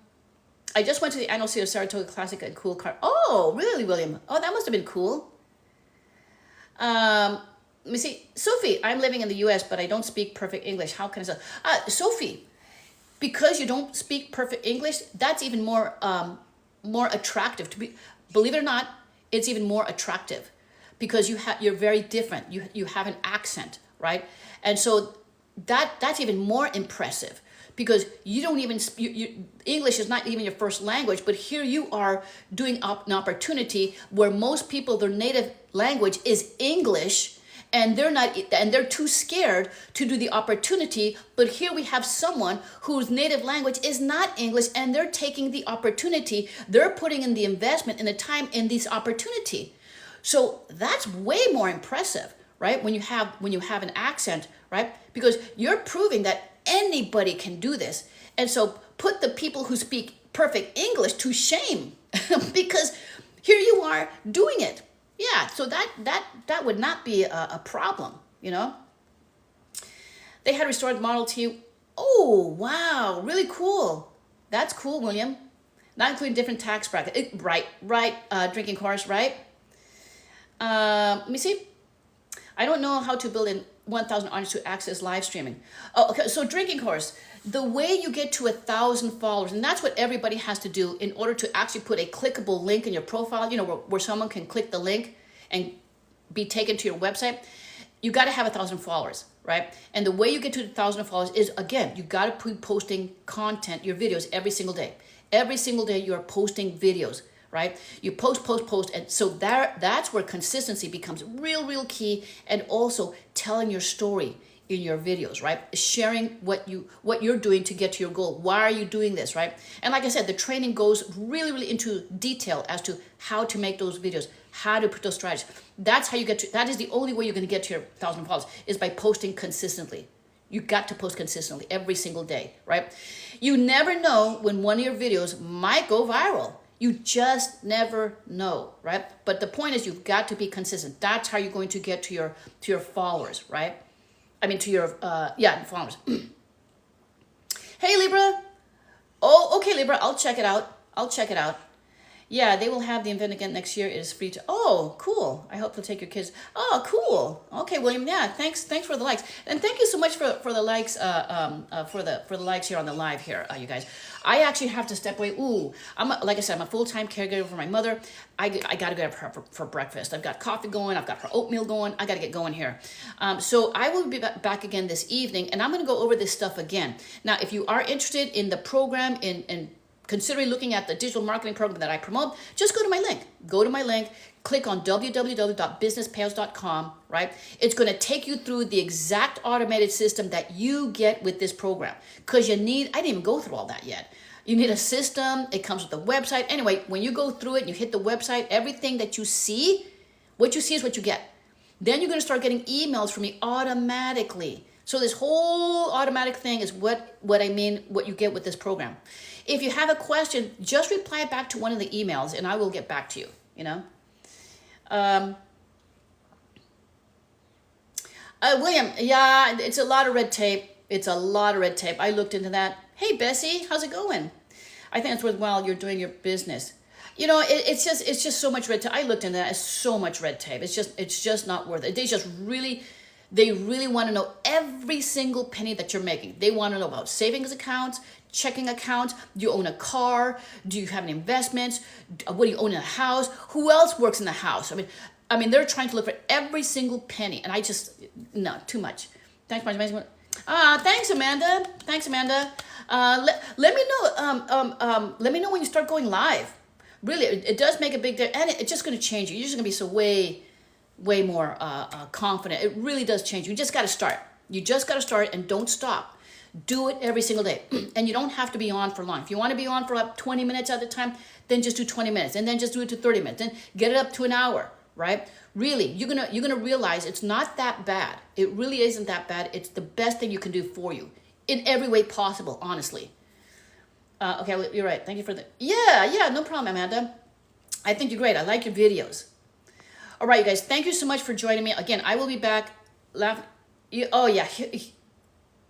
just went to the annual City of Saratoga Classic and Cool Car. Oh, really, William? Oh, that must have been cool. Let me see. Sophie, I'm living in the U.S., but I don't speak perfect English. How can I say? Sophie, because you don't speak perfect English, that's even more attractive. Believe it or not, it's even more attractive. Because you're very different. You have an accent, right? And so that's even more impressive because you don't even English is not even your first language, but here you are doing an opportunity where most people, their native language is English, and they're too scared to do the opportunity. But here we have someone whose native language is not English, and they're taking the opportunity. They're putting in the investment and the time in this opportunity. So that's way more impressive, right? When you have an accent, right? Because you're proving that anybody can do this. And so put the people who speak perfect English to shame because here you are doing it. Yeah, so that would not be a problem, They had restored Model T. Oh, wow, really cool. That's cool, William. Not including different tax brackets. Right, drinking course, right? Let me see. I don't know how to build in 1,000 audience to access live streaming. Oh, okay. So drinking course, the way you get to 1,000 followers, and that's what everybody has to do in order to actually put a clickable link in your profile, where someone can click the link and be taken to your website. You got to have 1,000 followers, right? And the way you get to 1,000 followers is, again, you got to be posting content, your videos every single day. Every single day you are posting videos. Right? You post, and so that's where consistency becomes real key, and also telling your story in your videos, right? Sharing what you're doing to get to your goal. Why are you doing this, right? And like I said, the training goes really into detail as to how to make those videos, how to put those strategies. That's how you get to. That is the only way you're going to get to your 1,000 followers is by posting consistently. You got to post consistently every single day, right? You never know when one of your videos might go viral. You just never know, right? But the point is, you've got to be consistent. That's how you're going to get to your followers, right? I mean, to your followers. Hey, Libra. Oh, okay, Libra. I'll check it out. Yeah, they will have the event again next year. It is free to. Oh, cool. I hope they'll take your kids. Oh, cool. Okay, William. Yeah, thanks for the likes, and thank you so much for the likes. For the likes here on the live here, you guys. I actually have to step away. Ooh, like I said, I'm a full-time caregiver for my mother. I got to go have her for breakfast. I've got coffee going. I've got her oatmeal going. I got to get going here. So I will be back again this evening, and I'm going to go over this stuff again. Now, if you are interested in the program in considering looking at the digital marketing program that I promote, just go to my link. Go to my link, click on www.businesspayouts.com, right? It's going to take you through the exact automated system that you get with this program. Because I didn't even go through all that yet. You need a system. It comes with a website. Anyway, when you go through it and you hit the website, everything that you see, what you see is what you get. Then you're going to start getting emails from me automatically. So this whole automatic thing is what I mean, what you get with this program. If you have a question, just reply back to one of the emails and I will get back to you, William, yeah, it's a lot of red tape. I looked into that. Hey, Bessie, how's it going? I think it's worthwhile you're doing your business. It's just so much red tape. I looked into that. It's so much red tape. It's just not worth it. They really want to know every single penny that you're making. They want to know about savings accounts, checking accounts. Do you own a car? Do you have any investments? What do you own in a house? Who else works in the house? I mean, they're trying to look for every single penny, and no, too much. Thanks, Margie. Thanks, Amanda. Thanks, Amanda. Let me know. Let me know when you start going live. Really, it does make a big difference, and it's just going to change you. You're just going to be so way more confident. It really does change. You just got to start. You just got to start and don't stop. Do it every single day, and you don't have to be on for long. If you want to be on for like 20 minutes at a time, then just do 20 minutes, and then just do it to 30 minutes, then get it up to an hour. Right? Really, you're gonna realize it's not that bad. It really isn't that bad. It's the best thing you can do for you in every way possible. Honestly. Okay, well, you're right. Thank you for the. Yeah, no problem, Amanda. I think you're great. I like your videos. All right, you guys. Thank you so much for joining me again. I will be back. Oh yeah,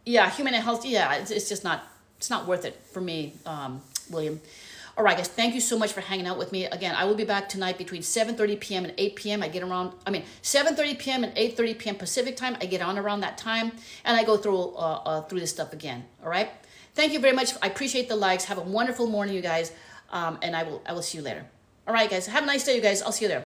yeah. Human health. Yeah, it's just not. It's not worth it for me, William. All right, guys, thank you so much for hanging out with me. Again, I will be back tonight between 7:30 p.m. and 8 p.m. 7:30 p.m. and 8:30 p.m. Pacific time. I get on around that time, and I go through this stuff again. All right? Thank you very much. I appreciate the likes. Have a wonderful morning, you guys, and I will see you later. All right, guys. Have a nice day, you guys. I'll see you there.